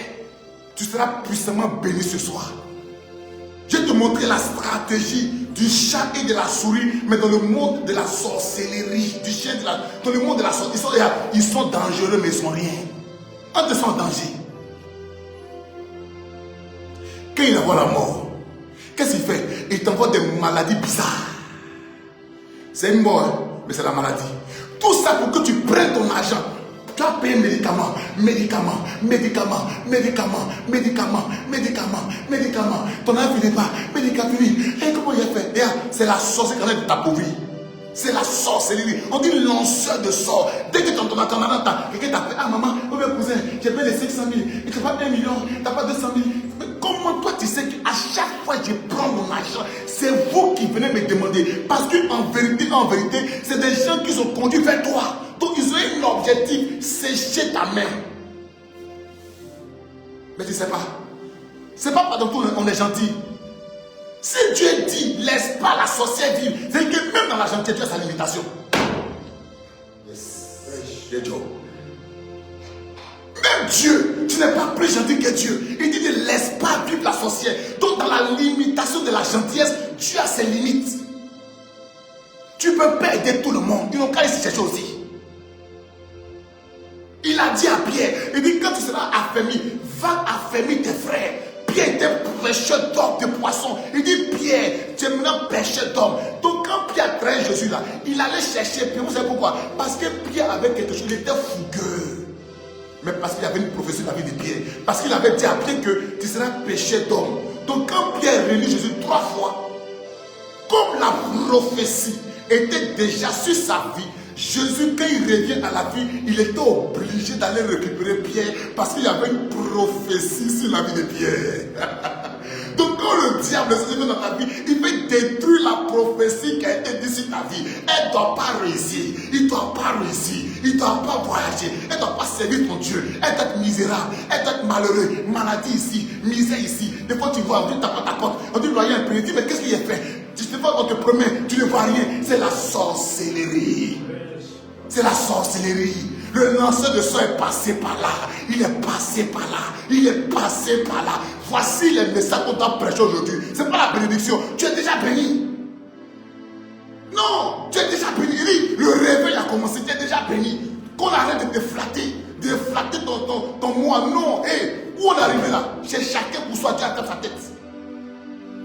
Tu seras puissamment béni ce soir. Je vais te montrer la stratégie du chat et de la souris, mais dans le monde de la sorcellerie, du chien dans le monde de la sorcellerie. Ils sont dangereux, mais ils ne sont rien. On te sent en danger. Quand il envoie la mort, qu'est-ce qu'il fait? Il t'envoie des maladies bizarres. C'est une mort, mais c'est la maladie. Tout ça pour que tu prennes ton argent. Tu as payé médicaments, médicaments, médicaments, médicaments, médicaments, médicaments, médicaments. Ton argent ne finit pas, médicaments fini. Et comment il a fait? C'est la sorcellerie qui t'appauvrit. C'est la sorcellerie. On dit lanceur de sort. Dès que tu entends, quelqu'un t'appelle, ah maman, oh bien cousin, j'ai payé les 500 000. Et tu n'as pas 1 million, tu n'as pas 200 000. Mais comment toi tu sais qu'à chaque fois que je prends mon argent, c'est vous qui venez me demander? Parce qu'en vérité, c'est des gens qui sont conduits vers toi. Donc ils ont un objectif, sécher ta main. Mais tu ne sais pas. C'est pas parce qu'on est gentil. Si Dieu dit, laisse pas la sorcière vivre, c'est que même dans la gentillesse, Dieu a sa limitation. Yes. Dieu. Même Dieu, tu n'es pas plus gentil que Dieu. Il dit ne laisse pas vivre la sorcière. Donc dans la limitation de la gentillesse, Dieu a ses limites. Tu ne peux pas aider tout le monde. Ils n'ont qu'à se chercher aussi. Il a dit à Pierre, il dit quand tu seras affermi, va affermir tes frères. Pierre était pêcheur d'hommes, de poissons. Il dit Pierre, tu es maintenant pêcheur d'hommes. Donc quand Pierre traîne Jésus là, il allait chercher Pierre. Vous savez pourquoi? Parce que Pierre avait quelque chose, il était fougueux. Mais parce qu'il y avait une prophétie dans la vie de Pierre. Parce qu'il avait dit à Pierre que tu seras pêcheur d'hommes. Donc quand Pierre réunit Jésus 3 fois, comme la prophétie était déjà sur sa vie, Jésus, quand il revient à la vie, il était obligé d'aller récupérer Pierre parce qu'il y avait une prophétie sur la vie de Pierre. Donc quand le diable se met dans ta vie, il veut détruire la prophétie qui a été dite sur ta vie. Elle ne doit pas réussir, il ne doit pas réussir, il ne doit pas voyager, elle ne doit pas servir ton Dieu, elle doit être misérable, elle doit être malheureux, maladie ici, misère ici. Des fois tu vois, on dit ta porte, on dit rien, tu dis mais qu'est-ce qu'il a fait? Tu te vois, on te promet, tu ne vois rien, c'est la sorcellerie. C'est la sorcellerie. Le lanceur de sort est passé par là. Il est passé par là. Il est passé par là. Voici les messages qu'on t'a prêché aujourd'hui. Ce n'est pas la bénédiction. Tu es déjà béni. Non, tu es déjà béni. Il dit, le réveil a commencé. Tu es déjà béni. Qu'on arrête de te flatter. De flatter ton moi. Non. Hey, où on est arrivé là? Chez chacun pour soi, Dieu a sa tête.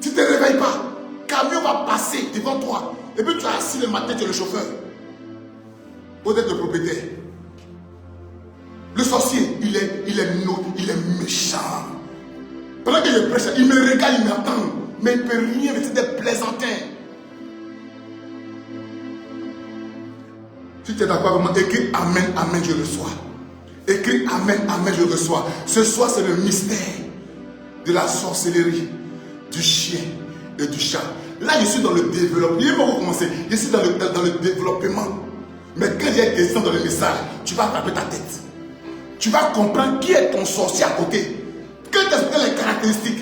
Tu ne te réveilles pas. Camion va passer devant toi. Et puis tu es assis le matin, tu es le chauffeur. Vous êtes le propriétaire. Le sorcier, il est méchant. Pendant que je prêche, il me regarde, il m'attend. Mais il ne peut rien, mais c'est des plaisantins. Si tu es d'accord avec moi, écris Amen, Amen, je reçois. Écris Amen, Amen, je reçois. Ce soir, c'est le mystère de la sorcellerie, du chien et du chat. Là, je suis dans le développement. Il va commencer. Je suis dans le développement. Mais quand il y a une question dans le message, tu vas frapper ta tête. Tu vas comprendre qui est ton sorcier à côté. Quand tu as les caractéristiques,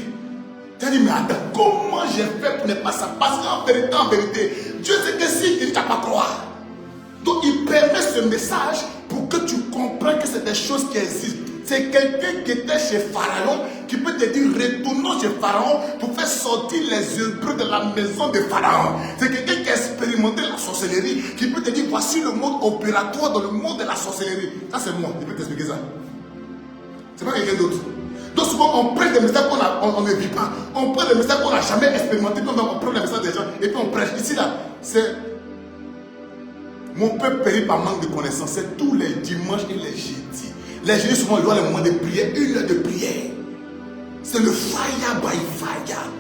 tu vas dire, mais attends, comment j'ai fait pour ne pas ça? Parce qu'en vérité, Dieu sait que si il ne t'a pas croire. Donc il permet ce message pour que tu comprennes que c'est des choses qui existent. C'est quelqu'un qui était chez Pharaon qui peut te dire retournons chez Pharaon pour faire sortir les Hébreux de la maison de Pharaon. C'est quelqu'un qui a expérimenté la sorcellerie qui peut te dire voici le mode opératoire dans le monde de la sorcellerie. Ça c'est moi, je peux t'expliquer ça. C'est pas quelqu'un d'autre. Donc souvent on prête des messages qu'on ne vit pas. On prête des messages qu'on n'a jamais expérimenté. On prend les messages des gens et puis on prêche. Ici là, c'est mon peuple périt par manque de connaissance. C'est tous les dimanches et les jeudis. Les jeudis, souvent, ils ont les moments de prière, 1 heure de prière. C'est le fire by fire.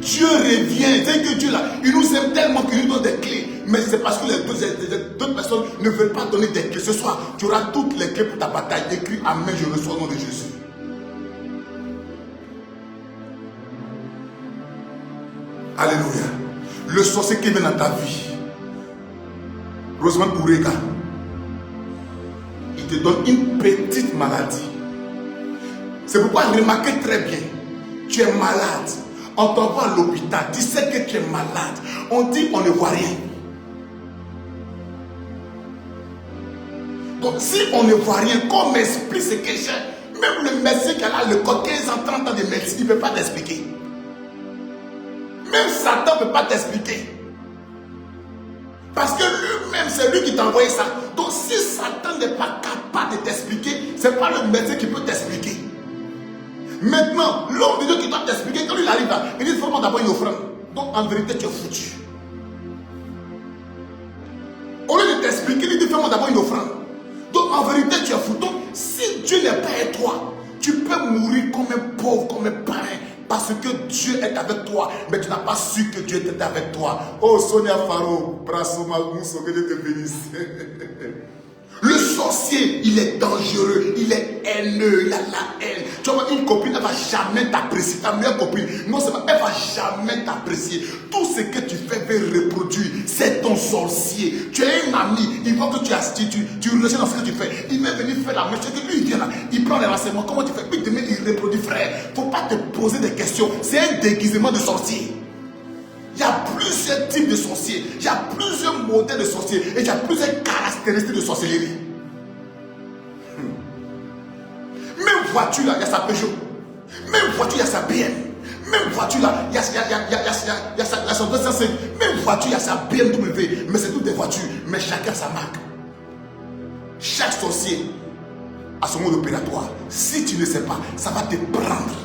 Dieu revient. C'est que Dieu, là, il nous aime tellement qu'il nous donne des clés. Mais c'est parce que les deux personnes ne veulent pas donner des clés. Ce soir, tu auras toutes les clés pour ta bataille. Écris Amen, je reçois au nom de Jésus. Alléluia. Le sorcier qui vient dans ta vie. Rosemont Ourega. Il te donne une petite maladie. C'est pourquoi remarquez très bien. Tu es malade. On t'envoie à l'hôpital. Tu sais que tu es malade. On dit on ne voit rien. Donc si on ne voit rien, qu'on m'explique ce que j'ai. Même le médecin qui a là le corps 15 ans, 30 ans de médecine, il ne peut pas t'expliquer. Même Satan ne peut pas t'expliquer. Parce que lui-même, c'est lui qui t'a envoyé ça. Donc si Satan n'est pas capable de t'expliquer, ce n'est pas le médecin qui peut t'expliquer. Maintenant, l'homme de Dieu qui doit t'expliquer, quand il arrive là, il dit fais-moi d'abord une offrande. Donc en vérité, tu es foutu. Au lieu de t'expliquer, il dit fais-moi d'abord une offrande. Donc en vérité, tu es foutu. Donc si Dieu n'est pas avec toi, tu peux mourir comme un pauvre, comme un parrain. Parce que Dieu est avec toi, mais tu n'as pas su que Dieu était avec toi. Oh Sonia Faro, Brasoma Mousso, que Dieu te bénisse. Le sorcier, il est dangereux, il est haineux, il a la haine. Tu vois, une copine, elle ne va jamais t'apprécier. Ta meilleure copine, non, elle ne va jamais t'apprécier. Tout ce que tu fais va reproduire. C'est ton sorcier. Tu es un ami, il voit que tu rejettes dans ce que tu fais. Il va venir faire la même chose. Lui, il vient là, il prend les renseignements. Comment tu fais? Puis demain, il reproduit, frère. Il ne faut pas te poser des questions. C'est un déguisement de sorcier. Il y a plusieurs plusieurs types de sorciers. Il y a plusieurs modèles de sorciers. Et il y a plusieurs caractéristiques de sorcellerie. Même voiture là, il y a sa Peugeot. Même voiture, il y a sa BM. Même voiture là, il y a son 205. Même voiture, il y a sa BMW. Mais c'est toutes des voitures. Mais chacun sa marque. Chaque sorcier a son mode opératoire. Si tu ne sais pas, ça va te prendre.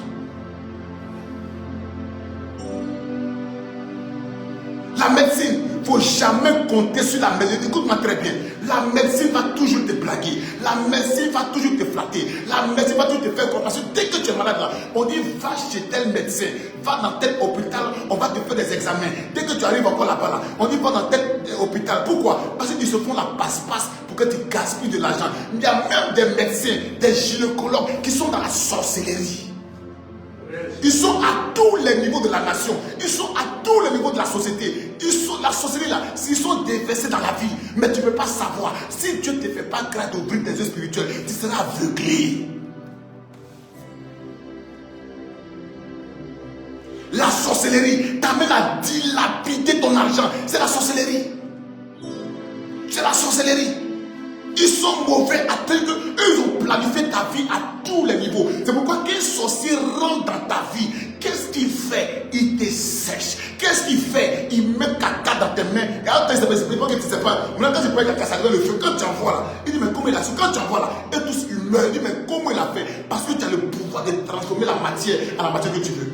La médecine, il ne faut jamais compter sur la médecine. Écoute-moi très bien. La médecine va toujours te blaguer. La médecine va toujours te flatter. La médecine va toujours te faire comprendre. Dès que tu es malade, là, on dit va chez tel médecin. Va dans tel hôpital, on va te faire des examens. Dès que tu arrives encore là-bas, là, on dit va dans tel hôpital. Pourquoi? Parce qu'ils se font la passe-passe pour que tu gaspilles de l'argent. Il y a même des médecins, des gynécologues qui sont dans la sorcellerie. Ils sont à tous les niveaux de la nation. Ils sont à tous les niveaux de la société. Ils sont la société là. Ils sont déversés dans la vie. Mais tu ne peux pas savoir. Si Dieu ne te fait pas grâce d'ouvrir tes yeux spirituels, tu seras aveuglé. La sorcellerie t'amène à dilapider ton argent. C'est la sorcellerie. C'est la sorcellerie. Ils sont mauvais à tel que eux ils ont planifié ta vie à tous les niveaux. C'est pourquoi qu'un sorcier rentre dans ta vie, qu'est-ce qu'il fait? Il te sèche. Qu'est-ce qu'il fait? Il met caca dans tes mains. Et alors, c'est pas que tu sais pas. Maintenant, quand tu prends caca, ça donne le feu. Quand tu envoies là, il dit mais comment il a fait? Quand tu envoies là, et tous ils meurent. Il dit mais comment il a fait? Parce que tu as le pouvoir de transformer la matière en la matière que tu veux.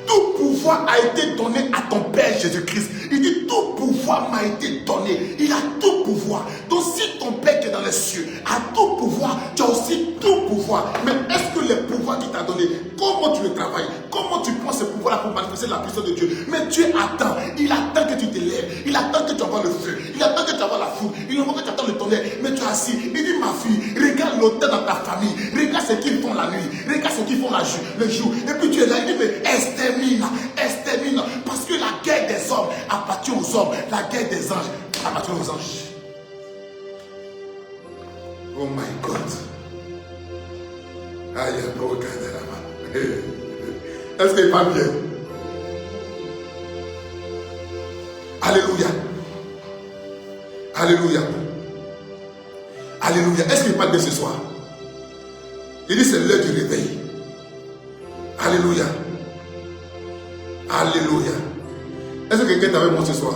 Tout pouvoir a été donné à ton Père Jésus-Christ. Il dit tout pouvoir m'a été donné. Il a tout pouvoir. Donc si ton Père qui est dans les cieux a tout pouvoir, tu as aussi tout pouvoir. Mais est-ce que les pouvoirs qu'il t'a donné, comment tu le travailles? Comment tu prends ce pouvoir-là pour manifester la puissance de Dieu? Mais Dieu attend. Il attend que tu te lèves. Il attend que tu envoies le feu. Il attend que tu envoies la foudre. Il attend que tu attends le tonnerre. Mais tu es assis. Il dit ma fille, regarde l'autel dans ta famille. Regarde ce qu'ils font la nuit. Regarde ce qu'ils font le jour. Et puis tu es là. Il dit mais extermine. Parce que la guerre des hommes appartient aux hommes. La guerre des anges appartient aux anges. Oh my God. Aïe, est-ce qu'il va bien? Alléluia. Alléluia. Alléluia. Est-ce qu'il parle bien ce soir? Il dit c'est l'heure du réveil. Alléluia. Alléluia. Est-ce que quelqu'un est avec moi ce soir?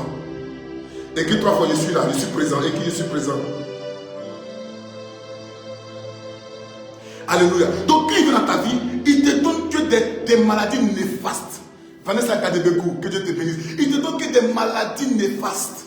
Écris 3 fois, je suis là, je suis présent. Écris, je suis présent. Alléluia. Donc, quand il vient dans ta vie, il te donne que des maladies néfastes. Vanessa Kadebekou, que Dieu te bénisse. Il te donne que des maladies néfastes.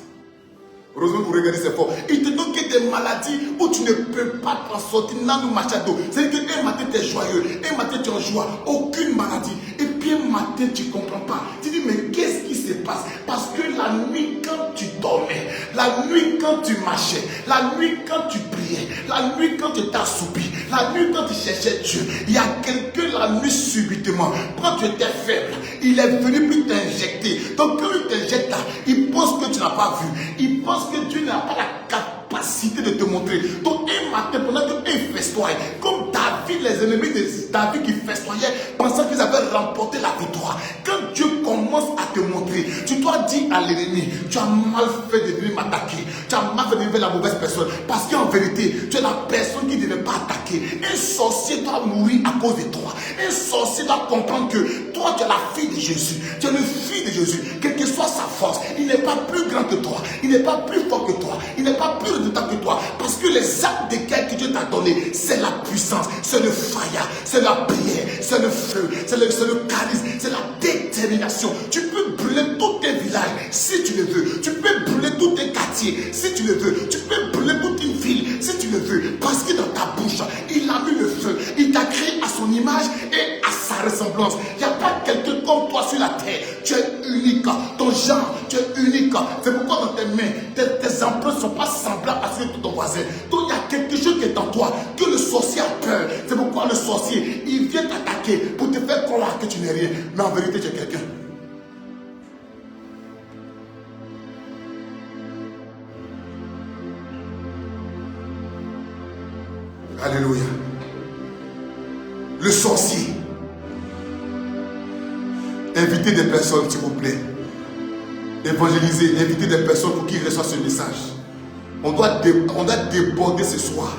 Heureusement que vous regardez, c'est fort. Il te donne que des maladies où tu ne peux pas t'en sortir. Nanou Machado. C'est-à-dire qu'un matin, tu es joyeux. Un matin, tu es en joie. Aucune maladie. Et puis un matin, tu ne comprends pas. Tu dis, mais qu'est-ce qui se passe? Parce que la nuit, quand tu dormais, la nuit, quand tu marchais, la nuit, quand tu priais, la nuit, quand tu t'assoupis, la nuit, quand tu cherchais Dieu, il y a quelqu'un la nuit subitement, quand tu étais faible, il est venu pour t'injecter. Donc quand il t'injecte là, il pense que tu n'as pas vu. Il pense que Dieu n'a pas la capacité de te montrer. Donc un matin, pendant qu'il festoie, comme David, les ennemis de David qui festoyaient, pensant qu'ils avaient remporté la victoire. Quand Dieu commence à te montrer, tu dois dire à l'ennemi, tu as mal fait de venir m'attaquer. Tu as mal fait de venir la mauvaise personne. Parce qu'en vérité, tu es la personne qui ne devait pas attaquer. Un sorcier doit mourir à cause de toi. Un sorcier doit comprendre que toi, tu es la fille de Jésus. Tu es le fils de Jésus. Quelle que soit sa force, il n'est pas plus grand que toi. Il n'est pas plus fort que toi. Il n'est pas plus redoutant que toi. Parce que les actes de guerre que Dieu t'a donné, c'est la puissance, c'est le fire, c'est la prière, c'est le feu, c'est le charisme, c'est la détermination. Tu peux brûler tous tes villages si tu le veux. Tu peux brûler tous tes quartiers si tu le veux. Tu peux brûler toute une ville si tu le veux. Parce que dans ta bouche, il a mis le feu. Il t'a créé à son image et à sa ressemblance. Il n'y a pas quelqu'un comme toi sur la terre. Tu es unique. Ton genre, tu es unique. C'est pourquoi dans tes mains, tes empreintes ne sont pas semblables à ceux de ton voisin. Donc il y a quelque chose qui est en toi, que le sorcier a peur. C'est pourquoi le sorcier, il vient t'attaquer pour te faire croire que tu n'es rien. Mais en vérité, tu es quelqu'un. Alléluia. Le sorcier. Invitez des personnes, s'il vous plaît. Évangélisez, invitez des personnes pour qu'ils reçoivent ce message. On doit déborder ce soir.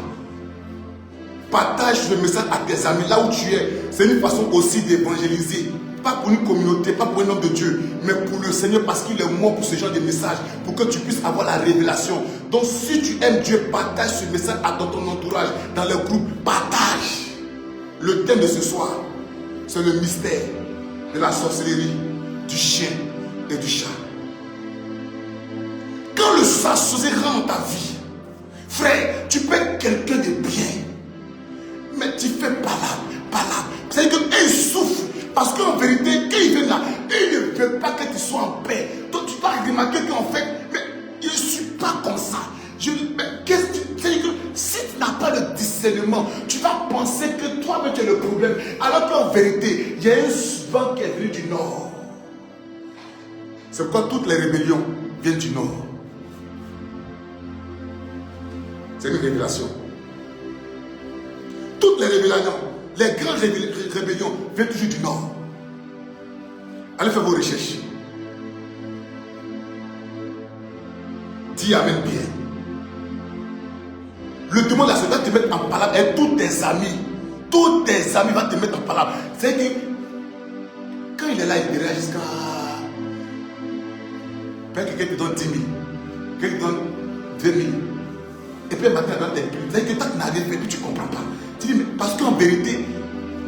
Partage le message à tes amis, là où tu es. C'est une façon aussi d'évangéliser. Pas pour une communauté, pas pour un homme de Dieu, mais pour le Seigneur, parce qu'il est mort pour ce genre de message, pour que tu puisses avoir la révélation. Donc si tu aimes Dieu, partage ce message à ton entourage, dans le groupe, partage. Le thème de ce soir, c'est le mystère de la sorcellerie, du chien et du chat. Quand le sorcier rentre dans ta vie, frère, tu peux être quelqu'un de bien, mais tu fais palabre. C'est-à-dire qu'ils souffrent. Parce qu'en vérité, quand ils viennent là, ils ne veulent pas que tu sois en paix. Donc tu dois remarquer qu'en fait, mais je ne suis pas comme ça. Mais qu'est-ce que c'est que si tu n'as pas le discernement, tu vas penser que toi-même tu es le problème. Alors qu'en vérité, il y a un vent qui est venu du nord. C'est pourquoi toutes les rébellions viennent du nord. C'est une révélation. Toutes les rébellions, les grandes rébellions viennent toujours du nord. Allez faire vos recherches. Dis amen bien. Le démon là, ça va te mettre en palabre et tous tes amis vont te mettre en palabre. C'est que quand il est là, il dirait jusqu'à quelqu'un te donne 10 000, quelqu'un te donne 2 000. Et puis le matin, il donne des plus. C'est-à-dire que tant que tu n'as rien fait, puis tu ne comprends pas. Tu dis, mais parce qu'en vérité,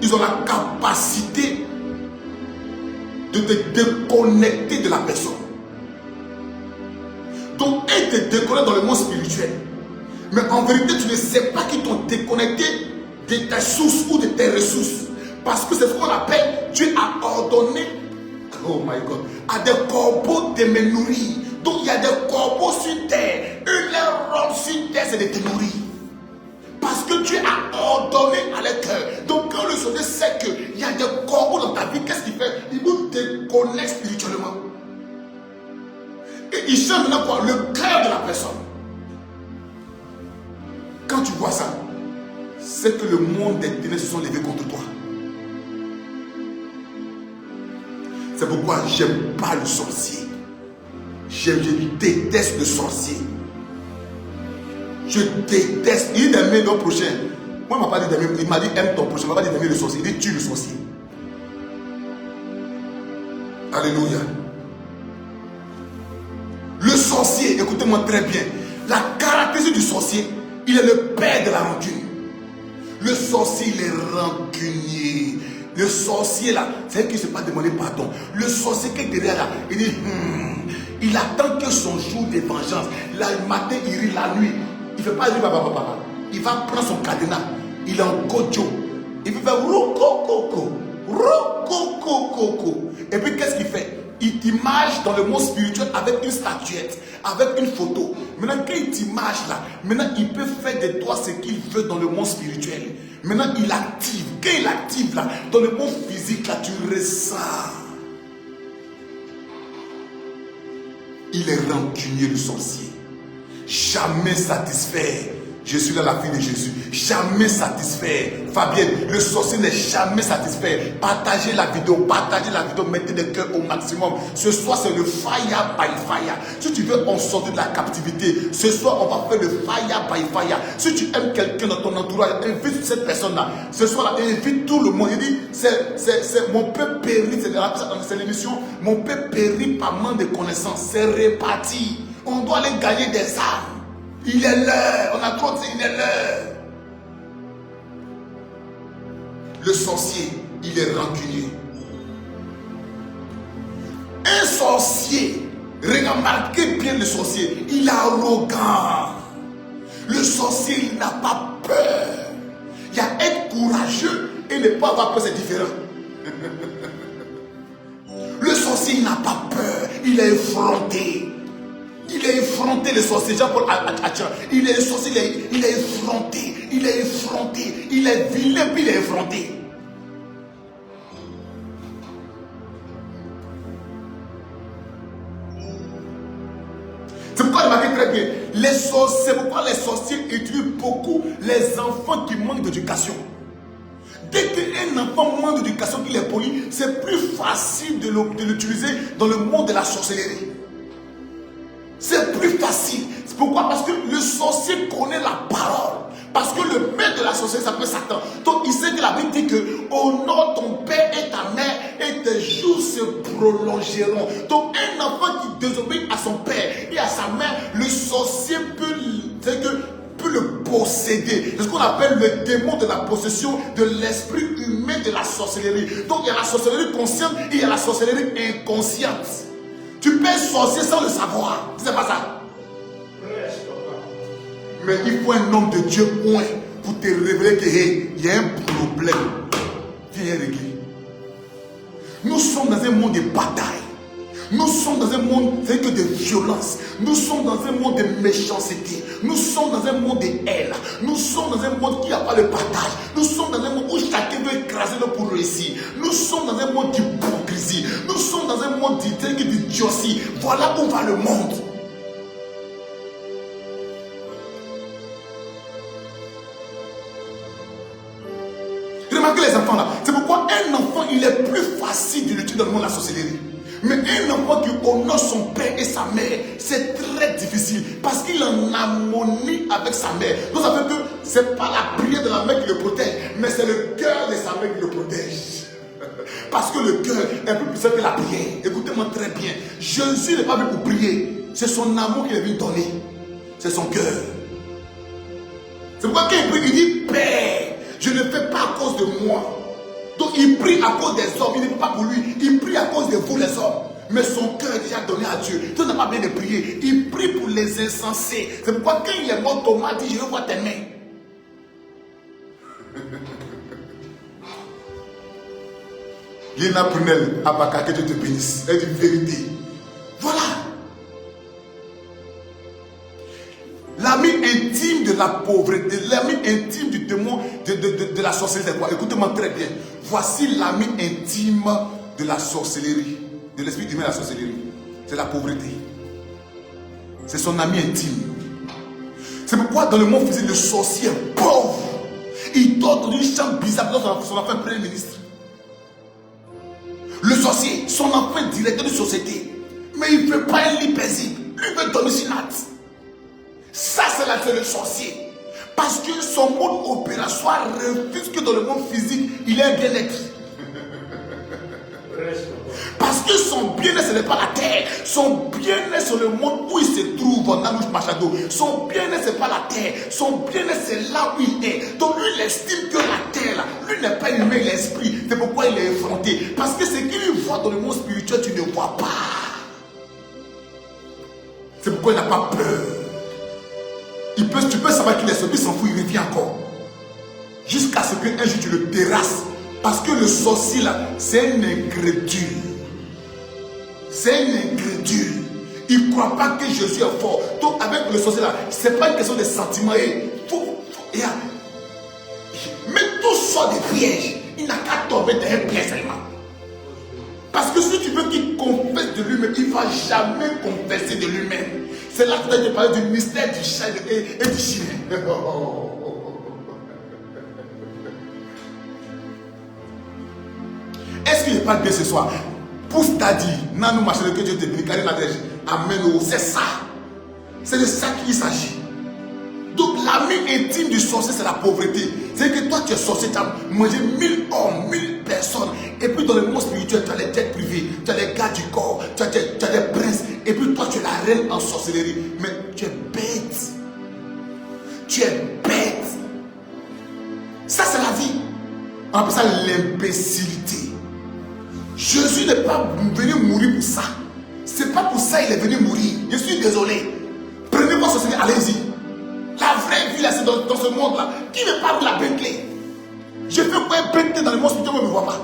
ils ont la capacité de te déconnecter de la personne. Donc, ils te déconnectent dans le monde spirituel. Mais en vérité, tu ne sais pas qu'ils t'ont déconnecté de tes sources ou de tes ressources. Parce que c'est ce qu'on appelle, Dieu a ordonné, oh my God, à des corbeaux de me nourrir. Donc, il y a des corbeaux sur terre. Leur rôle sur terre, c'est de te nourrir. Parce que Dieu a ordonné à leur cœur. Donc quand le sorcier sait qu'il y a des corbeaux dans ta vie, qu'est-ce qu'il fait? Il vous déconnecte spirituellement. Et il change maintenant quoi? Le cœur de la personne. Quand tu vois ça, c'est que le monde des ténèbres se sont levés contre toi. C'est pourquoi j'aime pas le sorcier. Je déteste le sorcier. Je déteste. Il dit d'aimer ton prochain. Moi, il ne m'a pas dit d'aimer. Il m'a dit aime ton prochain. Il ne m'a pas dit d'aimer le sorcier. Il dit tue le sorcier. Alléluia. Le sorcier, écoutez-moi très bien. La caractéristique du sorcier, il est le père de la rancune. Le sorcier, il est rancunier. Le sorcier là, c'est qu'il ne s'est pas demandé pardon. Le sorcier qui est derrière là, il dit il attend que son jour de vengeance. Là, le matin, il rit la nuit. Il ne fait pas dire papa. Il va prendre son cadenas. Il est en gojo. Il fait faire rokokoko. Et puis qu'est-ce qu'il fait? Il t'image dans le monde spirituel avec une statuette, avec une photo. Maintenant, quand il t'image là, maintenant il peut faire de toi ce qu'il veut dans le monde spirituel. Maintenant, il active. Quand il active là, dans le monde physique là, tu ressens. Il est rancunier, le sorcier. Jamais satisfait. Je suis là la fille de Jésus. Jamais satisfait. Fabienne, le sorcier n'est jamais satisfait. Partagez la vidéo, mettez des cœurs au maximum. Ce soir, c'est le fire by fire. Si tu veux en sortir de la captivité, ce soir, on va faire le fire by fire. Si tu aimes quelqu'un dans ton entourage, invite cette personne-là. Ce soir-là, invite tout le monde. Il dit, c'est mon peuple périt, c'est l'émission, mon peuple périt par manque de connaissances. C'est réparti. On doit aller gagner des âmes. Il est l'heure. On a trop dit, il est l'heure. Le sorcier, il est rancunier. Un sorcier, remarquez bien le sorcier, il est arrogant. Le sorcier, il n'a pas peur. Il y a être courageux et ne pas avoir peur, c'est différent. Le sorcier, il n'a pas peur. Il est effronté. Il est effronté, le sorcier. Jean-Paul Attian. Il est sorcier, il est effronté. Il est effronté. Il est vilain, puis il est effronté. C'est pourquoi il m'a dit très bien. C'est pourquoi les sorciers étudient beaucoup les enfants qui manquent d'éducation. Dès qu'un un enfant manque d'éducation qu'il est poli, c'est plus facile de l'utiliser dans le monde de la sorcellerie. C'est plus facile. C'est pourquoi? Parce que le sorcier connaît la parole. Parce que le maître de la sorcellerie s'appelle Satan. Donc il sait que la Bible dit que honore ton père et ta mère et tes jours se prolongeront. Donc un enfant qui désobéit à son père et à sa mère, le sorcier peut le posséder. C'est ce qu'on appelle le démon de la possession de l'esprit humain de la sorcellerie. Donc il y a la sorcellerie consciente et il y a la sorcellerie inconsciente. Tu peux être sorcier sans le savoir. C'est pas ça. Mais il faut un homme de Dieu pour te révéler qu'il y a un problème. Viens régler. Nous sommes dans un monde de bataille. Nous sommes dans un monde de violence. Nous sommes dans un monde de méchanceté. Nous sommes dans un monde de haine. Nous sommes dans un monde qui n'a pas le partage. Nous sommes dans un monde où chacun veut écraser l'autre pour réussir. Nous sommes dans un monde d'hypocrisie. Nous sommes dans un monde d'idiotie. Voilà où va le monde. Remarquez les enfants là. C'est pourquoi un enfant, il est plus facile de l'utiliser dans le monde de la sorcellerie. Mais un enfant qui honore son père et sa mère, c'est très difficile parce qu'il est en harmonie avec sa mère. Donc ça veut dire que ce n'est pas la prière de la mère qui le protège, mais c'est le cœur de sa mère qui le protège. Parce que le cœur est plus puissant que la prière. Écoutez-moi très bien. Jésus n'est pas venu pour prier. C'est son amour qu'il est venu donner. C'est son cœur. C'est pourquoi quand il prie, il dit Père, je ne fais pas à cause de moi. Donc il prie à cause des hommes, il ne prie pas pour lui, il prie à cause de vous les hommes. Mais son cœur est déjà donné à Dieu. Dieu n'a pas bien de prier, il prie pour les insensés. C'est pourquoi quand il est mort, Thomas dit, je veux voir tes mains. Lina Prunel, Abaka, que Dieu te bénisse. Elle dit vérité. Voilà. L'ami intime de la pauvreté, l'ami intime du démon de la sorcellerie, c'est quoi? Écoutez-moi très bien. Voici l'ami intime de la sorcellerie, de l'esprit humain de la sorcellerie. C'est la pauvreté. C'est son ami intime. C'est pourquoi dans le monde physique, le sorcier est pauvre. Il dort dans une chambre bizarre dans son enfant premier ministre. Le sorcier, son enfant est directeur de société. Mais il ne veut pas un lit paisible. Lui veut dormir sur natte. Ça, c'est le sorcier. Parce que son mode opératoire refuse que dans le monde physique, il ait un bien-être. Parce que son bien-être, ce n'est pas la terre. Son bien-être, c'est le monde où il se trouve, en Anouche Machado. Son bien-être, ce n'est pas la terre. Son bien-être, c'est là où il est. Donc lui, il estime que la terre, là, lui n'est pas humain, l'esprit. C'est pourquoi il est effronté. Parce que ce qu'il voit dans le monde spirituel, tu ne vois pas. C'est pourquoi il n'a pas peur. Tu peux savoir qu'il est sorti, il s'en fout, il revient encore. Jusqu'à ce qu'un jour tu le terrasses. Parce que le sorcier là, c'est un incrédule. C'est un incrédule. Il ne croit pas que Jésus est fort. Donc avec le sorcier là, ce n'est pas une question de sentiments. Mais tout sort des pièges. Il n'a qu'à tomber dans un piège seulement. Parce que si tu veux qu'il confesse de lui-même, il ne va jamais confesser de lui-même. C'est là que tu as parlé du mystère du chat et du chien. Est-ce qu'il parle bien ce soir? Pousse ta dit, Nanou Machado, que Dieu te bénisse, Karine Nadège. Amen. C'est ça. C'est de ça qu'il s'agit. Donc l'ami intime du sorcier, c'est la pauvreté. C'est que toi, tu es sorcier, tu as mangé 1000 hommes, 1000 personnes. Et puis dans le monde spirituel, tu as les têtes privées, tu as les gars du corps, tu as des princes. Et puis toi, tu es la reine en sorcellerie. Mais tu es bête. Tu es bête. Ça, c'est la vie. On appelle ça l'imbécilité. Jésus n'est pas venu mourir pour ça. C'est pas pour ça qu'il est venu mourir. Je suis désolé. Prenez votre sorcellerie, allez-y. La vraie vie, là, c'est dans ce monde-là. Qui me parle de la Bentley? Je fais quoi un Bentley dans le monde spirituel, mais on ne me voit pas.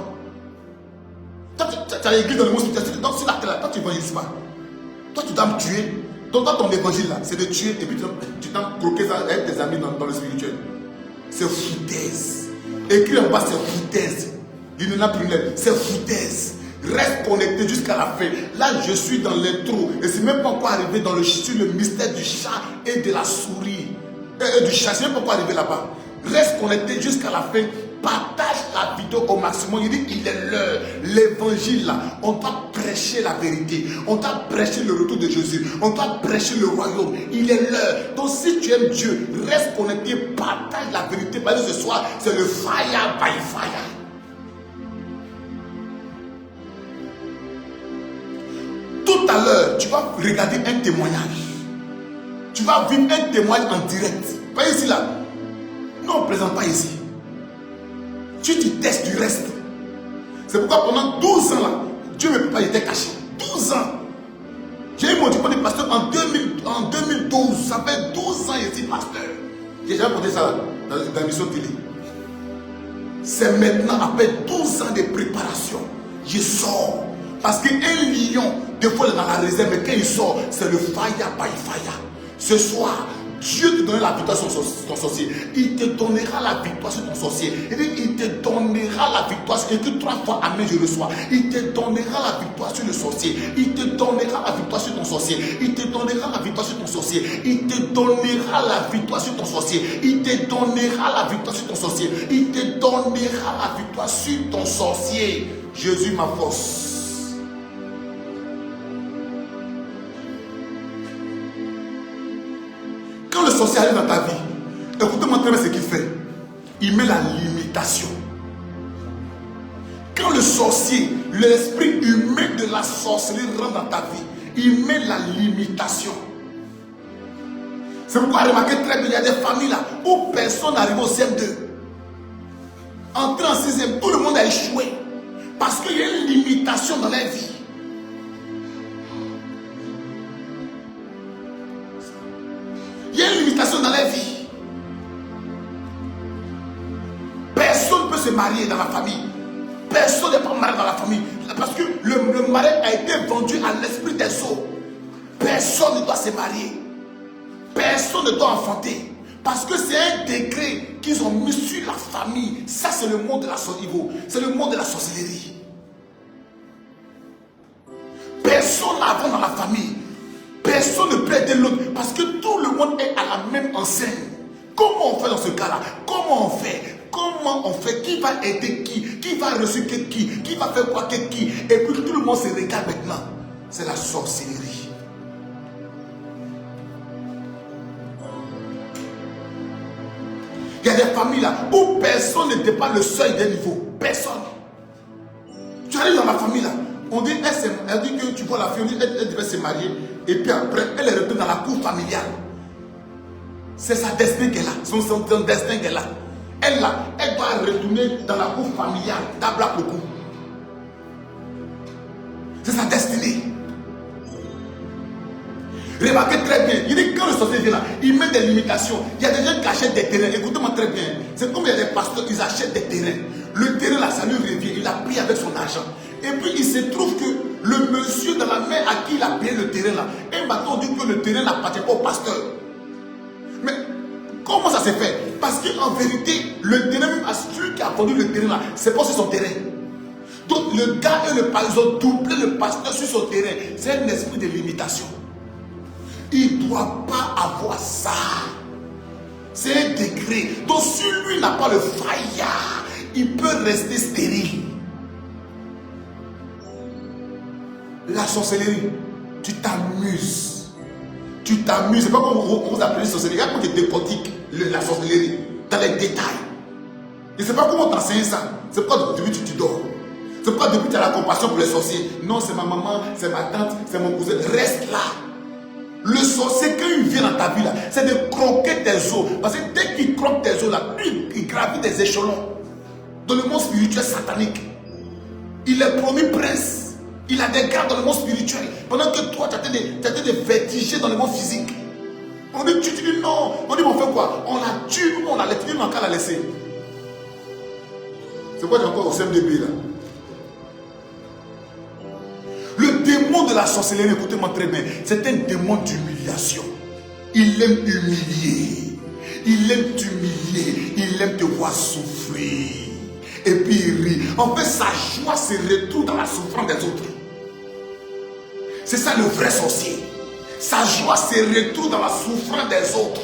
Toi, tu as l'église dans le monde spirituel. Donc, si là, toi, tu évangélises pas. Toi, tu dois me tuer. Donc, dans ton évangile, là, c'est de tuer et puis tu t'en croquer ça avec tes amis dans le spirituel. C'est foutaise. Écrit en bas, c'est foutaise. Il n'en a plus l'air. C'est foutaise. Reste connecté jusqu'à la fin. Là, je suis dans l'intro. Et c'est même pas encore arrivé sur le mystère du chat et de la souris. Du chat, c'est même pas encore arrivé là-bas. Reste connecté jusqu'à la fin. Partage la vidéo. plutôt au maximum. Il dit il est l'heure. L'évangile là, on doit prêcher la vérité. On doit prêcher le retour de Jésus. On doit prêcher le royaume. Il est l'heure. Donc si tu aimes Dieu, reste connecté, partage la vérité. Parce que ce soir, c'est le fire by fire. Tout à l'heure, tu vas regarder un témoignage. Tu vas vivre un témoignage en direct. Pas ici là. Non, on ne présente pas ici. Tu te testes du reste. C'est pourquoi pendant 12 ans là, Dieu ne peut pas être caché. 12 ans. J'ai eu mon diplôme de pasteur en 2012. Ça fait 12 ans ici, pasteur. J'ai jamais porté ça dans la mission télé. C'est maintenant, après 12 ans de préparation, je sors. Parce qu'un lion, des fois, il est dans la réserve, mais quand il sort, c'est le fire by fire. Ce soir, Dieu te donnera la victoire sur ton sorcier. Il te donnera la victoire sur ton sorcier. Il te donnera la victoire. Et que 3 fois, amen, je reçois. Il te donnera la victoire sur le sorcier. Il te donnera la victoire sur ton sorcier. Il te donnera la victoire sur ton sorcier. Il te donnera la victoire sur ton sorcier. Il te donnera la victoire sur ton sorcier. Il te donnera la victoire sur ton sorcier. Jésus, ma force. Quand le sorcier arrive dans ta vie, écoutez-moi très bien ce qu'il fait. Il met la limitation. Quand le sorcier, l'esprit humain de la sorcellerie rentre dans ta vie, il met la limitation. C'est pourquoi remarquez très bien, il y a des familles là où personne n'arrive au CM2. Entrer en 6e, tout le monde a échoué. Parce qu'il y a une limitation dans leur vie. Il y a une limitation dans la vie. Personne ne peut se marier dans la famille. Personne n'est pas marié dans la famille. Parce que le mariage a été vendu à l'esprit des eaux. Personne ne doit se marier. Personne ne doit enfanter. Parce que c'est un décret qu'ils ont mis sur la famille. Ça, c'est le monde de la sorcellerie. C'est le monde de la sorcellerie. Personne n'avance dans la famille. Personne ne peut aider l'autre parce que tout le monde est à la même enseigne. Comment on fait dans ce cas-là? Comment on fait? Comment on fait? Qui va aider qui? Qui va recycler qui? Qui va faire quoi que qui? Et puis tout le monde se regarde maintenant. C'est la sorcellerie. Il y a des familles là où personne ne dépasse le seuil d'un niveau. Personne. Tu arrives dans la famille là. On dit, elle dit que tu vois la fille, elle devait se marier. Et puis après, elle est retournée dans la cour familiale. C'est sa destinée qu'elle a. Son destin qu'elle a. Elle doit retourner dans la cour familiale. D'Abla beaucoup. C'est sa destinée. Remarquez très bien. Il dit quand le sorcier vient là, il met des limitations. Il y a des gens qui achètent des terrains. Écoutez-moi très bien. C'est comme il y a des pasteurs, ils achètent des terrains. Le terrain là, ça lui revient. Il a pris avec son argent. Et puis il se trouve que le monsieur dans la main à qui il a payé le terrain là, un bâton dit que le terrain n'appartient pas au pasteur. Mais comment ça s'est fait? Parce qu'en vérité, le terrain, celui qui a vendu le terrain là, c'est pas sur son terrain. Donc le gars et le pasteur, ils ont doublé le pasteur sur son terrain. C'est un esprit de limitation. Il ne doit pas avoir ça. C'est un degré. Donc si lui n'a pas le fire, il peut rester stérile. La sorcellerie, tu t'amuses. Tu t'amuses. C'est pas comme on vous appelle sorcellerie. Regarde comment tu décortiques la sorcellerie dans les détails. Et c'est pas comment t'enseignes ça. C'est pas depuis que tu dors. C'est pas depuis que tu as la compassion pour les sorciers. Non, c'est ma maman, c'est ma tante, c'est mon cousin. Reste là. Le sorcier, quand il vient dans ta vie là, c'est de croquer tes os. Parce que dès qu'il croque tes os là, il gravit des échelons. Dans le monde spirituel satanique. Il est promis prince. Il a des grades dans le monde spirituel. Pendant que toi, tu as des vertiges dans le monde physique. On dit, tu dis non. On dit, on fait quoi? On la tue, on la laisse, on n'a qu'à la laisser. C'est quoi j'ai encore au CMDB là? Le démon de la sorcellerie, écoutez-moi très bien, c'est un démon d'humiliation. Il aime humilier. Il aime t'humilier. Il aime te voir souffrir. Et puis il rit. En fait, sa joie se retrouve dans la souffrance des autres. C'est ça le vrai sorcier. Sa joie se retrouve dans la souffrance des autres.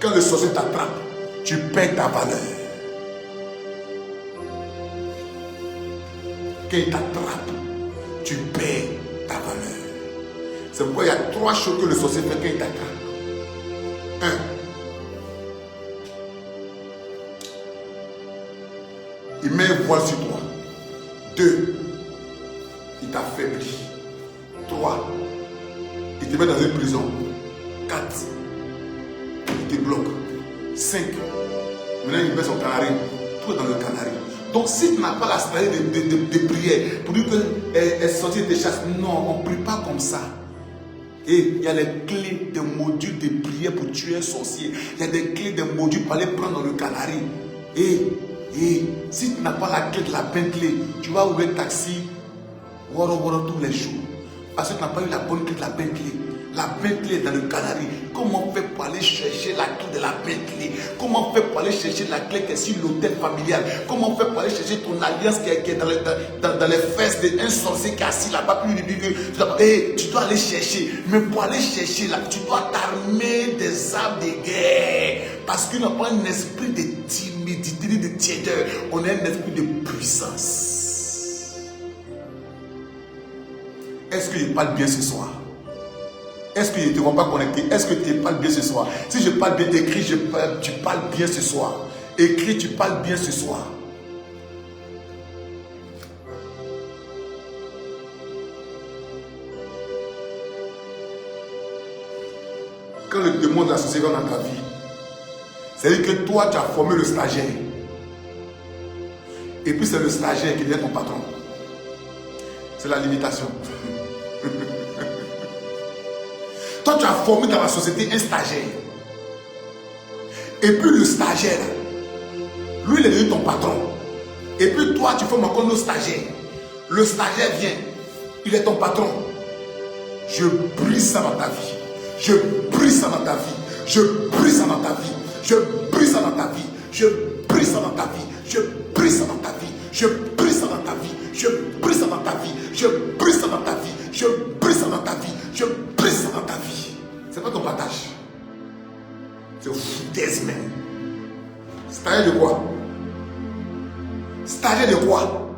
Quand le sorcier t'attrape, tu perds ta valeur. Quand il t'attrape, tu perds ta valeur. C'est pourquoi il y a 3 choses que le sorcier fait quand il t'attrape. 1. Il met un voile sur toi. 2. Il t'affaiblit. 3. Il te met dans une prison. 4. Il te bloque. 5. Maintenant il met son canari. Tout est dans le canari. Donc si tu n'as pas la stratégie de prière pour dire qu'elle sortit des chasses, non, on ne prie pas comme ça. Et il y a les clés des modules de prière pour tuer un sorcier. Il y a des clés des modules pour aller prendre dans le canari. Et si tu n'as pas la clé de la Bentley, tu vas rouler le taxi tous les jours. Parce que tu n'as pas eu la bonne clé de la Bentley. La Bentley est dans le canari. Comment on fait pour aller chercher la clé de la Bentley? Comment on fait pour aller chercher la clé qui est sur l'hôtel familial? Comment on fait pour aller chercher ton alliance qui est dans les fesses d'un sorcier qui est assis là-bas? Tu dois aller chercher. Mais pour aller chercher là, tu dois t'armer des armes de guerre. Parce qu'on n'a pas un esprit de timidité, de tiédeur. On a un esprit de puissance. Est-ce que je parle bien ce soir? Est-ce que je ne te vois pas connecté? Est-ce que tu parles bien ce soir? Si je parle bien, écris, tu parles bien ce soir. Écris, tu parles bien ce soir. Quand le démon de la société va dans ta vie, c'est-à-dire que toi, tu as formé le stagiaire. Et puis c'est le stagiaire qui devient ton patron. C'est la limitation. Toi, tu as formé dans la société un stagiaire. Et puis le stagiaire, lui, il est devenu ton patron. Et puis toi, tu formes encore nos stagiaires. Le stagiaire vient, il est ton patron. Je brise ça dans ta vie. Je brise ça dans ta vie. Je brise ça dans ta vie. Je brise ça dans ta vie. Je brise ça dans ta vie. Je brise ça dans ta vie. Je brise ça dans ta vie. Je brise ça dans ta vie. Je brise ça dans ta vie. Je brise ça dans ta vie. Je brise ça dans ta vie. C'est pas ton partage. C'est foutaise même. Stagiaire de quoi? Stagiaire de quoi?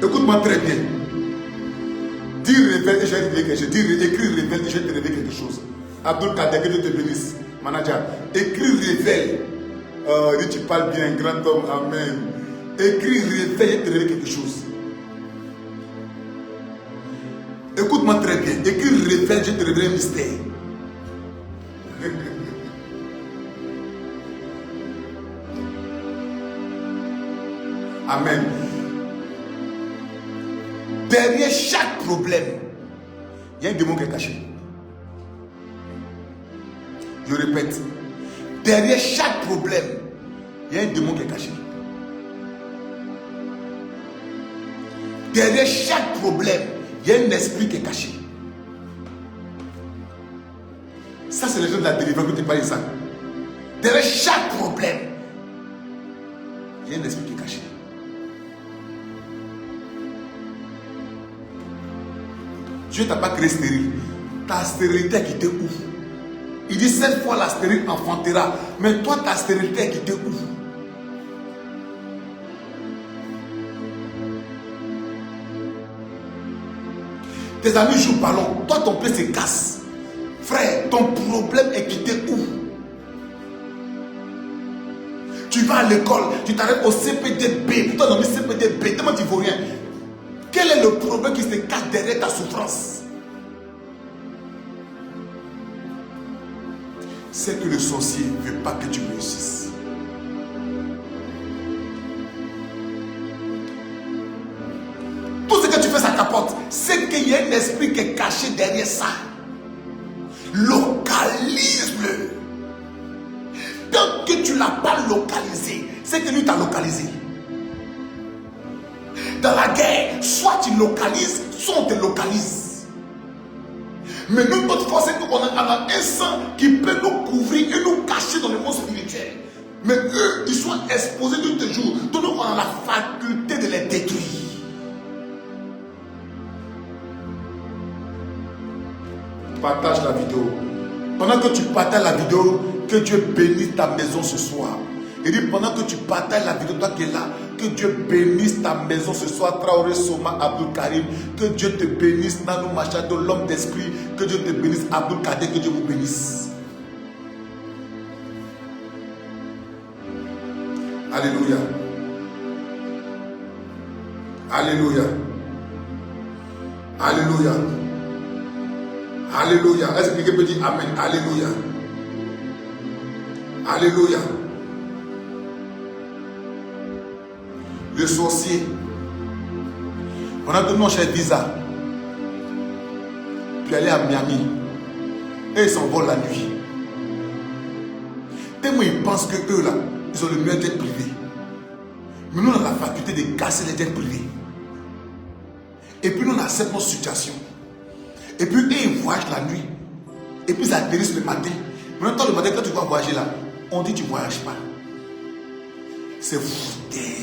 Écoute-moi très bien. Dis révèle et je vais te dire quelque chose. Dis écris révèle et je vais te révéler quelque chose. Abdul Kader, que Dieu te bénisse. Manager, écris révèle. Dis tu parles bien, grand homme, amen. Écris révèle et te révéler quelque chose. Écoute-moi très bien. Écris révèle, je te révéler un mystère. Amen. Derrière chaque problème, il y a un démon qui est caché. Je répète, derrière chaque problème, il y a un démon qui est caché. Derrière chaque problème, il y a un esprit qui est caché. Ça, c'est les gens de la délivrance que tu parles de ça. Derrière chaque problème, il y a un esprit qui est caché. Dieu ne t'a pas créé stérile. Ta stérilité a quitté où? Il dit cette fois la stérile enfantera. Mais toi, ta stérilité a quitté où? Tes amis jouent au ballon. Toi, ton pied se casse. Frère, ton problème est quitté où? Tu vas à l'école, tu t'arrêtes au CPDB. Toi, non, mais CPDB, tellement tu ne vaux rien. Quel est le problème qui se cache derrière ta souffrance? C'est que le sorcier ne veut pas que tu réussisses. Tout ce que tu fais, ça capote. C'est qu'il y a un esprit qui est caché derrière ça. Localise-le. Tant que tu ne l'as pas localisé, c'est que lui t'a localisé. Dans la guerre, soit tu localises, soit on te localise. Mais nous, notre force, c'est qu'on a un sang qui peut nous couvrir et nous cacher dans le monde spirituel. Mais eux, ils sont exposés tous les jours. Donc, on a la faculté de les détruire. Partage la vidéo. Pendant que tu partages la vidéo, que Dieu bénisse ta maison ce soir. Et dit, pendant que tu partages la vidéo, toi qui es là, que Dieu bénisse ta maison ce soir. Traoré Soma Abdul Karim. Que Dieu te bénisse. Nanou Machado, l'homme d'esprit. Que Dieu te bénisse. Abdul Kader, que Dieu vous bénisse. Alléluia. Alléluia. Alléluia. Alléluia. Est-ce que quelqu'un peut dire Amen? Alléluia. Alléluia. Le sorcier, pendant que nous on cherche visa, puis aller à Miami, et ils s'envolent la nuit. Tellement ils pensent que eux là, ils ont le meilleur jet privé. Mais nous on a la faculté de casser les jets privés. Et puis nous on accepte notre situation. Et puis eux ils voyagent la nuit. Et puis ils atterrissent le matin. Maintenant le matin quand tu vas voyager là, on dit tu ne voyages pas. C'est foutaise.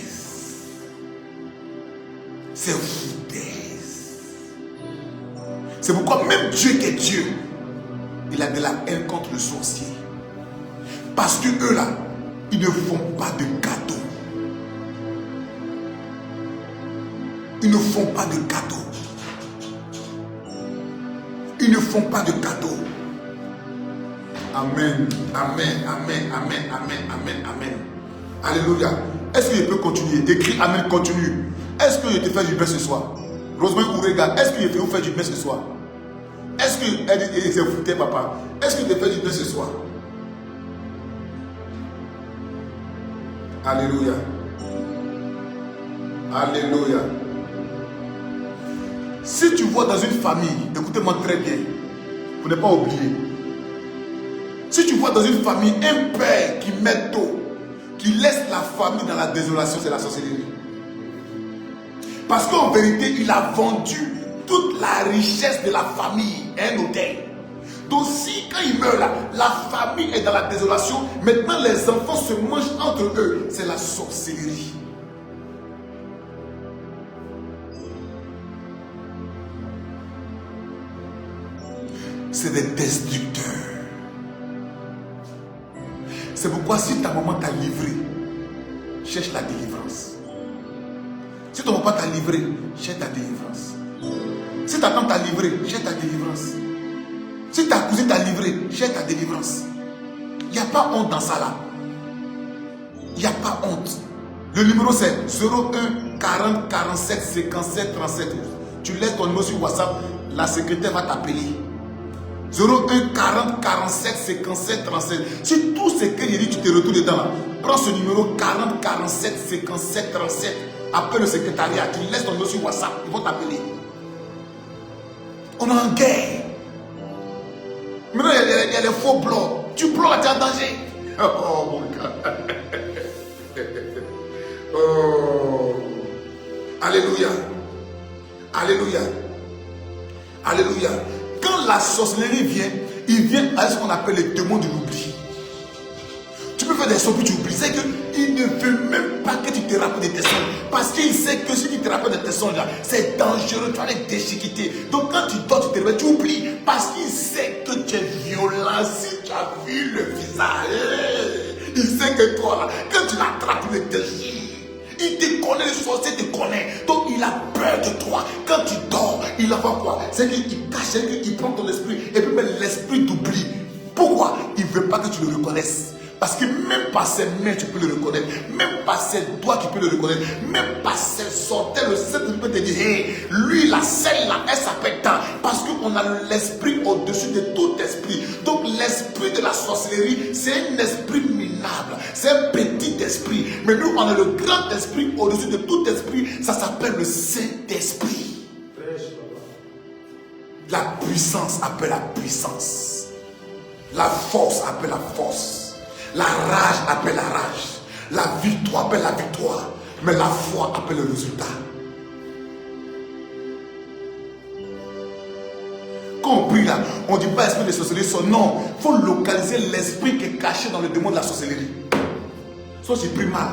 C'est foutaise. C'est pourquoi même Dieu qui est Dieu, il a de la haine contre le sorcier. Parce que eux là, ils ne font pas de cadeaux. Ils ne font pas de cadeaux. Ils ne font pas de cadeaux. Amen, amen, amen, amen, amen, amen, amen. Alléluia. Est-ce que je peux continuer? Écris Amen, continue. Est-ce que je te fais du bien ce soir? Rosemary Ourega, est-ce que je te fais du bien ce soir? Est-ce que elle s'est foutée, papa? Est-ce que je te fais du bien ce soir? Alléluia. Alléluia. Si tu vois dans une famille, écoutez-moi très bien, pour ne pas oublier. Si tu vois dans une famille un père qui met tôt, qui laisse la famille dans la désolation, c'est la sorcellerie. Parce qu'en vérité, il a vendu toute la richesse de la famille à un hôtel. Donc si quand il meurt là, la famille est dans la désolation, maintenant les enfants se mangent entre eux, c'est la sorcellerie. C'est des destructeurs. C'est pourquoi si ta maman t'a livré, cherche la délivrance. Si ton papa t'a livré, cherche ta délivrance. Si ta tante t'a livré, cherche ta délivrance. Si ta cousine t'a livré, cherche ta délivrance. Il n'y a pas honte dans ça là. Il n'y a pas honte. Le numéro c'est 01 40 47 57 37. Tu laisses ton numéro sur WhatsApp, la secrétaire va t'appeler. 01 40 47 57 37. Si tout ce que j'ai dit, tu te retrouves dedans là, prends ce numéro 40 47 57 37. Appelle le secrétariat, tu laisses ton numéro sur WhatsApp, ils vont t'appeler. On est en guerre. Maintenant, il y a les faux blocs. Tu bloques, tu es en danger. Oh mon gars. Oh. Alléluia. Alléluia. Alléluia. Quand la sorcellerie vient, il vient à ce qu'on appelle le démon de l'oubli. Tu peux faire des sorts puis tu oublies. C'est qu'il ne veut même pas que tu te rappelles de tes sons. Parce qu'il sait que si tu te rappelles de tes sons là, c'est dangereux, tu vas les déchiqueter. Donc quand tu dors, tu te réveilles, tu oublies. Parce qu'il sait que tu es violent. Si tu as vu le visage, il sait que toi là, quand tu l'attrapes, il te déchire. Il te connaît, le sorcier te connaît. Donc il a peur de toi. Quand tu dors, il a fait quoi? C'est qu'il cache, c'est qu'il prend ton esprit et puis met l'esprit t'oublie. Pourquoi? Il ne veut pas que tu le reconnaisses. Parce que même par ses mains, tu peux le reconnaître. Même par ses doigts, tu peux le reconnaître. Même par ses sorties, le Seigneur peut te dire, hey, lui, la celle-là, elle s'appelle tant. Parce qu'on a l'esprit au-dessus de tout esprit. Donc l'esprit de la sorcellerie, c'est un esprit minable. C'est un petit esprit. Mais nous, on a le grand esprit au-dessus de tout esprit. Ça s'appelle le Saint-Esprit. La puissance appelle la puissance. La force appelle la force. La rage appelle la rage. La victoire appelle la victoire. Mais la foi appelle le résultat. Quand on prie là, on ne dit pas esprit de sorcellerie, son nom. Il faut localiser l'esprit qui est caché dans le démon de la sorcellerie. Soit j'ai pris mal.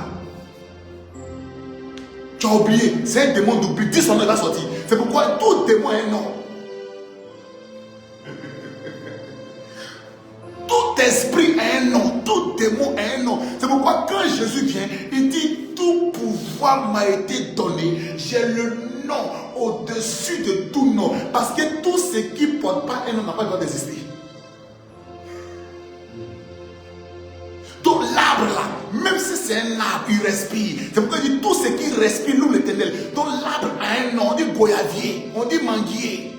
Tu as oublié, c'est un démon d'oubli. Dis son nom va sortir. C'est pourquoi tout démon est un nom. Jésus vient, il dit, tout pouvoir m'a été donné. J'ai le nom au-dessus de tout nom. Parce que tout ce qui ne porte pas un nom n'a pas le droit d'exister. Donc l'arbre là, même si c'est un arbre, il respire. C'est pourquoi il dit tout ce qui respire loue l'Éternel. Donc l'arbre a un nom, on dit goyavier, on dit manguier,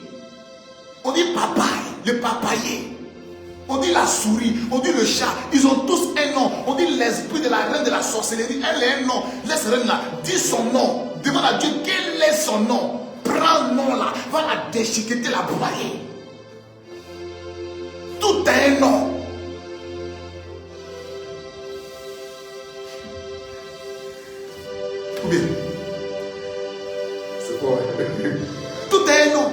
on dit papaye, le papayer, on dit la souris, on dit le chat. Ils ont tous un nom. On dit l'esprit de la reine de la sorcellerie, elle a un nom. Laisse reine là, dis son nom. Demande à Dieu quel est son nom. Prends le nom là, va la déchiqueter, la broyer. Tout a un nom. Bien. C'est quoi? Tout est un nom.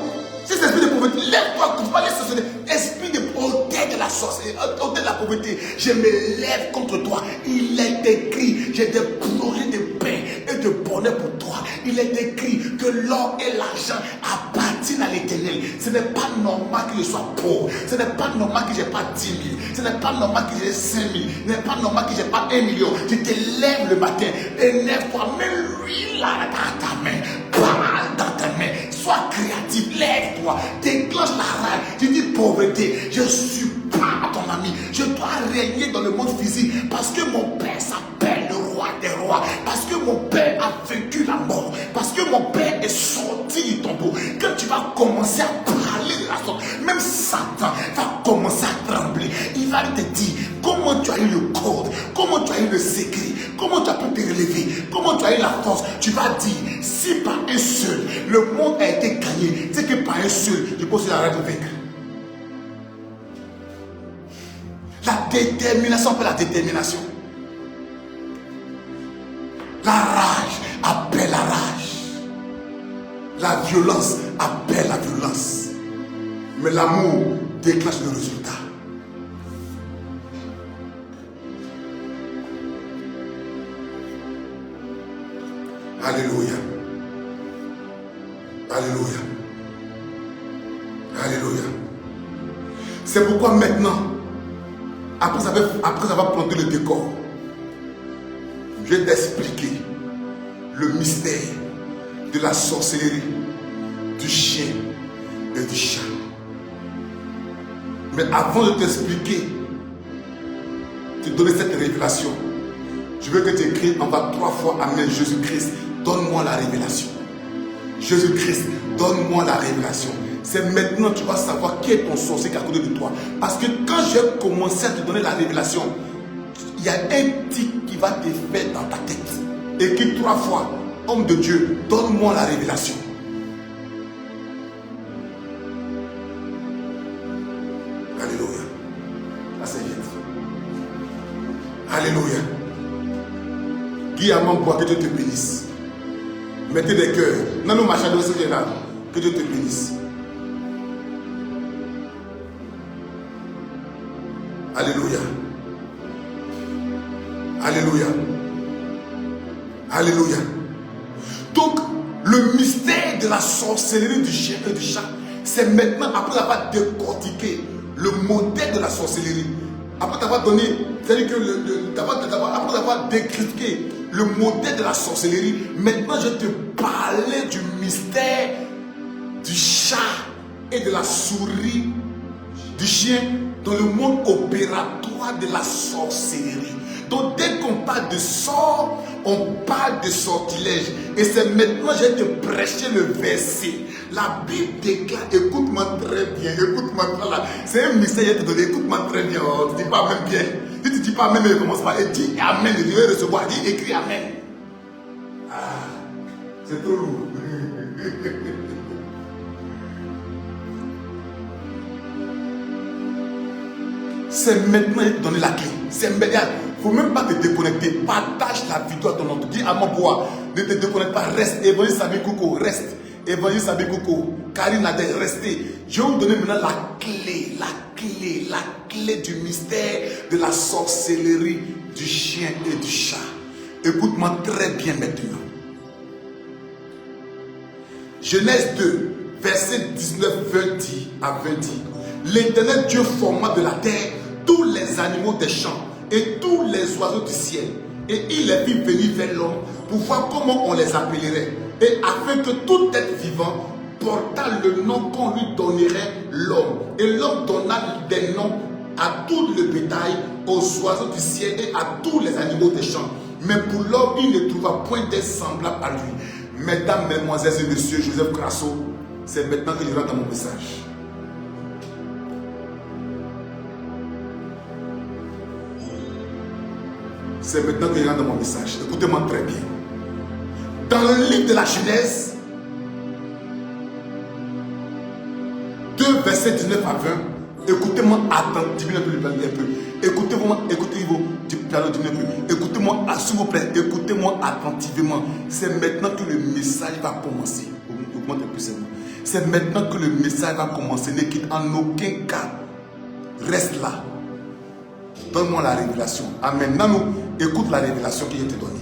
Si c'est l'esprit de pauvreté, lève-toi, contre pas les sorcelleries. Esprit de hôtel de la sorcellerie, hôtel de la pauvreté, je me lève contre toi. Il est écrit, j'ai des projets de paix et de bonheur pour toi. Il est écrit que l'or et l'argent appartiennent à l'Éternel. Ce n'est pas normal que je sois pauvre. Ce n'est pas normal que je n'ai pas 10 000. Ce n'est pas normal que j'ai 5 000. Ce n'est pas normal que je n'ai pas 1 million. Je te lève le matin. Élève-toi, mets l'huile là dans ta main. Parle dans ta main. Sois créatif. Lève-toi. Déclenche la rage. Tu dis pauvreté. Je ne suis pas ton ami. Je dois régner dans le monde physique. Parce que mon Père s'appelle le roi des rois. Parce que mon Père a vaincu la mort. Parce que mon Père est sorti du tombeau. Quand tu vas commencer à parler de la sorte, même Satan va commencer à trembler. Il va te dire comment tu as eu le code, comment tu as eu le secret, comment tu as pu te relever, comment tu as eu la force. Tu vas dire, si par un seul, le monde a été gagné, c'est que par un seul, je peux aussi arrêter de vaincre. La détermination appelle la détermination. La rage appelle la rage. La violence appelle la violence. Mais l'amour déclenche le résultat. Alléluia. Alléluia. Alléluia. C'est pourquoi maintenant, après avoir planté le décor, je vais t'expliquer le mystère de la sorcellerie, du chien et du chat. Mais avant de t'expliquer, te donner cette révélation, je veux que tu écrives en bas 3 fois Amen. Jésus-Christ, donne-moi la révélation. Jésus-Christ, donne-moi la révélation. C'est maintenant que tu vas savoir qui est ton sorcier qui est à côté de toi. Parce que quand j'ai commencé à te donner la révélation, il y a un tic qui va te faire dans ta tête. Écris 3 fois, homme de Dieu, donne-moi la révélation. Alléluia. Assez vite. Alléluia. Guillaume, bois, que Dieu te bénisse. Mettez des cœurs. Non, nous marchons de ce là. Que Dieu te bénisse. Alléluia. Alléluia. Alléluia. Donc, le mystère de la sorcellerie du chien et du chat, c'est maintenant, après avoir décortiqué le modèle de la sorcellerie, après t'avoir donné, c'est-à-dire que après avoir décortiqué le modèle de la sorcellerie, maintenant je te parlais du mystère du chat et de la souris, du chien dans le monde opératoire de la sorcellerie. Donc dès qu'on parle de sort, on parle de sortilège. Et c'est maintenant que je vais te prêcher le verset. La Bible déclare, écoute-moi très bien, écoute-moi très là. C'est un mystère que je vais te donner, écoute-moi très bien. Tu ne dis pas même bien. Si tu ne dis pas amen, ne commence pas. Et dis amen, je vais recevoir. Dis écris amen. Ah, c'est trop lourd. C'est maintenant que je vais te donner la clé. C'est maintenant. Il ne faut même pas te déconnecter. Partage la vidéo à ton autre. Dis à mon bois, ne te déconnecte pas. Reste. Évangile Sabi Koko, reste. Évangile Sabi Koko. Karine a restez. Je vais vous donner maintenant la clé du mystère de la sorcellerie du chien et du chat. Écoute-moi très bien maintenant. Genèse 2, verset 19, 20 à 20. L'Éternel Dieu forma de la terre tous les animaux des champs et tous les oiseaux du ciel, Et il les fit venir vers l'homme pour voir comment on les appellerait. Et afin que tout être vivant portât le nom qu'on lui donnerait l'homme. Et l'homme donna des noms à tout le bétail, aux oiseaux du ciel et à tous les animaux des champs. Mais pour l'homme, il ne trouva point d'être semblable à lui. Mesdames, mesdemoiselles et messieurs, Joseph Crasso, c'est maintenant que je rentre dans mon message. C'est maintenant que je rentre dans mon message. Écoutez-moi très bien. Dans le livre de la Genèse, 2 versets 19 à 20, écoutez-moi attentivement un peu. Écoutez-moi, écoutez-vous du piano du peu. Écoutez-moi, s'il vous plaît, écoutez-moi attentivement. C'est maintenant que le message va commencer. C'est maintenant que le message va commencer. Ne quitte en aucun cas. Reste là. Donne-moi la révélation. Amen. Maintenant, écoute la révélation qui est donnée.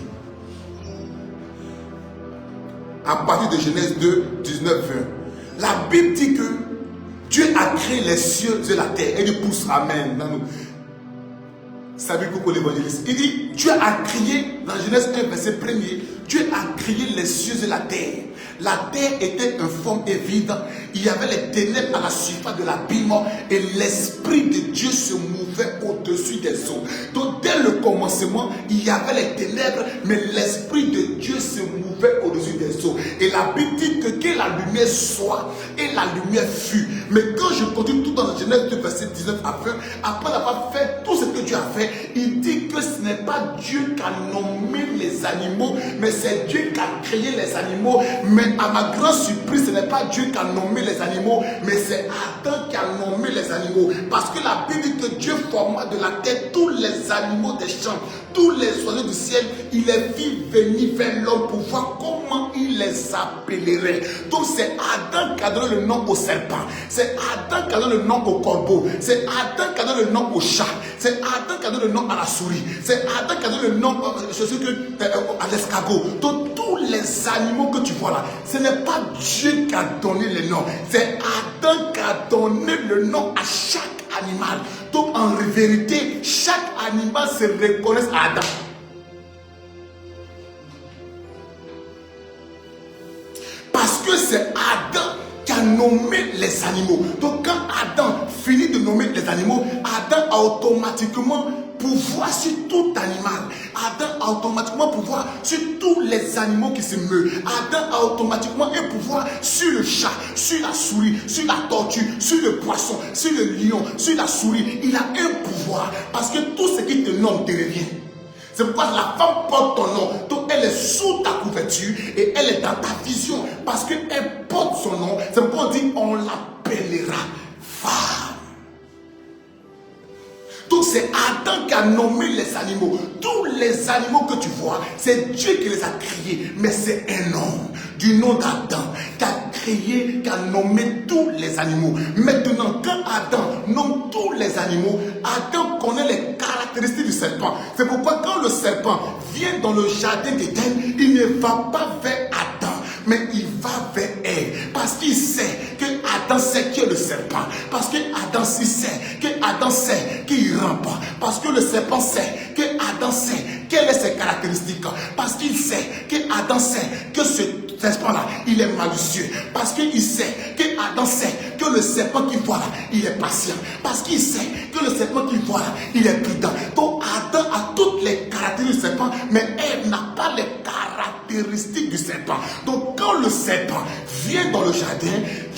À partir de Genèse 2, 19, 20. La Bible dit que Dieu a créé les cieux et la terre. Et il pousse Amen. Salut beaucoup l'évangéliste. Il dit, Dieu a créé, dans Genèse 1, verset 1er, Dieu a créé les cieux et la terre. La terre était informe et vide. Il y avait les ténèbres à la surface de l'abîme et l'Esprit de Dieu se mouvait au-dessus des eaux. Donc dès le commencement, il y avait les ténèbres, mais l'Esprit de Dieu se mouvait au-dessus des eaux. Et la Bible dit que la lumière soit et la lumière fut. Mais quand je continue tout dans la Genèse 2, verset 19 à 20, après avoir fait tout ce que Dieu a fait, il dit que ce n'est pas Dieu qui a nommé les animaux, mais c'est Dieu qui a créé les animaux. Mais à ma grande surprise, ce n'est pas Dieu qui a nommé les animaux, mais c'est Adam qui a nommé les animaux. Parce que la Bible dit que Dieu forma de la terre tous les animaux des champs, tous les oiseaux du ciel. Il les fit venir vers l'homme pour voir comment il les appellerait. Donc c'est Adam qui a donné le nom au serpent. C'est Adam qui a donné le nom au corbeau. C'est Adam qui a donné le nom au chat. C'est Adam qui a donné le nom à la souris. C'est Adam qui a donné le nom à l'escargot. Donc tous les animaux que tu vois là, ce n'est pas Dieu qui a donné le nom. C'est Adam qui a donné le nom à chaque animal. Donc en vérité, chaque animal se reconnaît à Adam. Parce que c'est Adam qui a nommé les animaux. Donc quand Adam finit de nommer les animaux, Adam a automatiquement pouvoir sur tout animal. Adam a automatiquement pouvoir sur tous les animaux qui se meuvent. Adam a automatiquement un pouvoir sur le chat, sur la souris, sur la tortue, sur le poisson, sur le lion, sur la souris. Il a un pouvoir parce que tout ce qui te nomme te revient. C'est pourquoi la femme porte ton nom. Donc elle est sous ta couverture et elle est dans ta vision. Parce qu'elle porte son nom. C'est pourquoi on dit on l'appellera femme. Donc c'est Adam qui a nommé les animaux. Tous les animaux que tu vois, c'est Dieu qui les a créés. Mais c'est un homme du nom d'Adam qui a créé, qui a nommé tous les animaux. Maintenant, quand Adam nomme tous les animaux, Adam connaît les caractéristiques du serpent. C'est pourquoi quand le serpent vient dans le jardin d'Éden, il ne va pas vers Adam, mais il va vers Ève. Parce qu'il sait que Adam sait qui est le serpent. Parce que Adam sait que Adam sait qu'il rampe. Parce que le serpent sait que Adam sait quelles sont ses caractéristiques. Parce qu'il sait que Adam sait que ce serpent-là, il est malicieux. Parce qu'il sait que Adam sait que le serpent qu'il voit là, il est patient. Parce qu'il sait que le serpent qu'il voit là, il est prudent. Donc Adam a toutes les caractéristiques du serpent, mais Ève n'a pas les caractéristiques du serpent. Donc quand le serpent vient dans le jardin,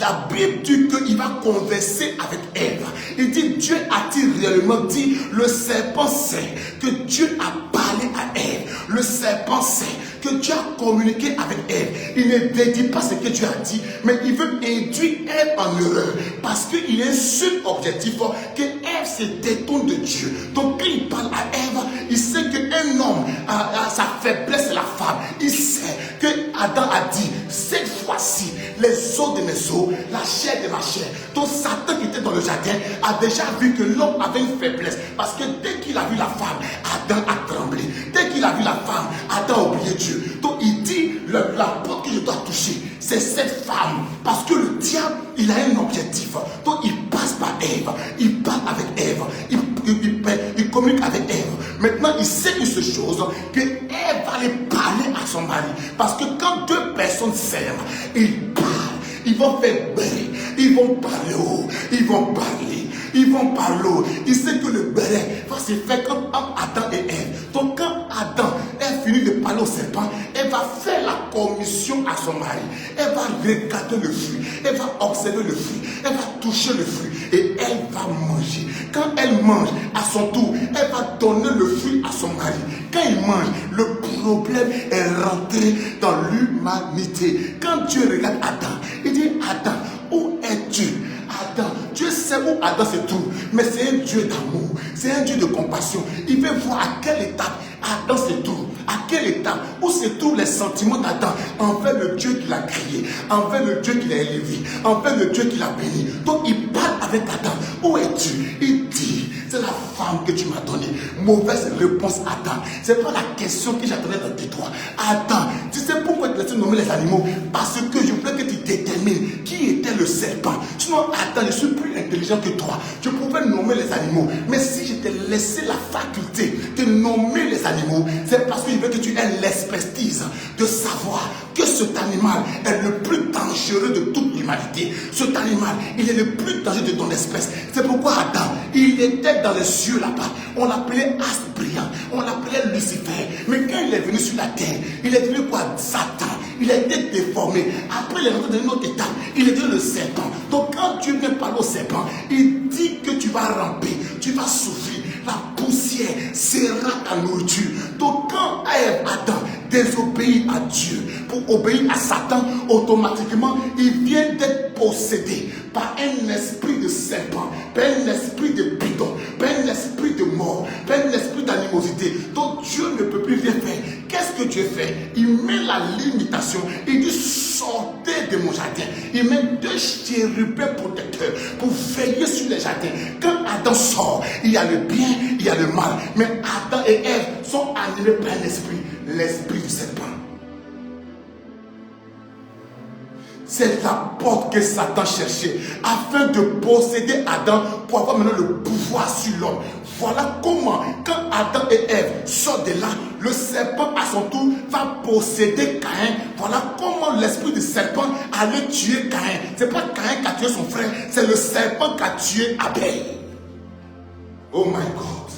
la Bible dit qu'il va converser avec Ève. Il dit, Dieu a-t-il réellement dit, le serpent sait que Dieu a parlé à Ève. Le serpent sait que Dieu a communiqué avec Ève. Il ne dédie pas ce que Dieu a dit, mais il veut induire Ève en erreur. Parce qu'il a un seul objectif, que Ève se détourne de Dieu. Donc quand il parle à Ève, il sait qu'un homme, sa faiblesse c'est la femme. Il sait que Adam a dit, cette fois-ci, les os de mes os, la chair de ma chair. Donc Satan qui était dans le jardin a déjà vu que l'homme avait une faiblesse. Parce que dès qu'il a vu la femme, Adam a tremblé. Dès qu'il a vu la femme, Adam a oublié Dieu. Donc il dit, la porte que je dois toucher, c'est cette femme. Parce que le diable, il a un objectif. Donc il passe par Ève. Il parle avec Ève. Il communique avec Ève. Maintenant, il sait qu'il se ces choses, qu'elle va les parler à son mari. Parce que quand deux personnes s'aiment, ils parlent, ils vont faire béret, ils vont parler haut, ils vont parler. Ils vont parler. Il sait que le béret va se faire comme Adam et Ève. Donc quand Adam est fini de parler au serpent, elle va faire la commission à son mari. Elle va regarder le fruit. Elle va observer le fruit. Elle va toucher le fruit. Et elle va manger. Quand elle mange, à son tour, elle va donner le fruit à son mari. Quand il mange, le problème est rentré dans l'humanité. Quand Dieu regarde Adam, il dit, Adam, où es-tu? Adam, Dieu sait où Adam se trouve, mais c'est un Dieu d'amour, c'est un Dieu de compassion. Il veut voir à quelle étape Adam se trouve, à quelle étape, où se trouvent les sentiments d'Adam envers le Dieu qui l'a créé, envers le Dieu qui l'a élevé, envers le Dieu qui l'a béni. Donc il parle avec Adam, où es-tu? Il dit, c'est la femme que tu m'as donnée. Mauvaise réponse, Adam. C'est pas la question que j'attendais de toi. Adam, tu sais pourquoi tu laisses nommer les animaux? Parce que je voulais que tu détermines qui était le serpent. Sinon, Adam, je suis plus intelligent que toi. Je pouvais nommer les animaux. Mais si je t'ai laissé la faculté de nommer les animaux, c'est parce que je veux que tu aies l'expertise de savoir que cet animal est le plus dangereux de toute l'humanité. Cet animal, il est le plus dangereux de ton espèce. C'est pourquoi Adam, il était dans les cieux là-bas. On l'appelait astre brillant, on l'appelait Lucifer. Mais quand il est venu sur la terre, il est devenu quoi? Satan. Il a été déformé. Après, il est rentré dans une autre étape. Il est devenu le serpent. Donc quand Dieu vient parler au serpent, il dit que tu vas ramper, tu vas souffrir. La poussière sera ta nourriture. Donc quand Adam désobéit à Dieu pour obéir à Satan, automatiquement, il vient d'être possédé par un esprit de serpent, par un esprit de bidon, par un esprit de mort, par un esprit d'animosité. Donc Dieu ne peut plus rien faire. Qu'est-ce que Dieu fait? Il met la limitation. Il dit, sortez de mon jardin. Il met deux chérubins protecteurs pour veiller sur les jardins. Quand Adam sort, il y a le bien, il y a le mal. Mais Adam et Ève sont animés par l'esprit, l'esprit du serpent. C'est la porte que Satan cherchait afin de posséder Adam pour avoir maintenant le pouvoir sur l'homme. Voilà comment, quand Adam et Ève sortent de là, le serpent à son tour va posséder Caïn. Voilà comment l'esprit du serpent allait tuer Caïn. C'est pas Caïn qui a tué son frère, c'est le serpent qui a tué Abel. Oh my God.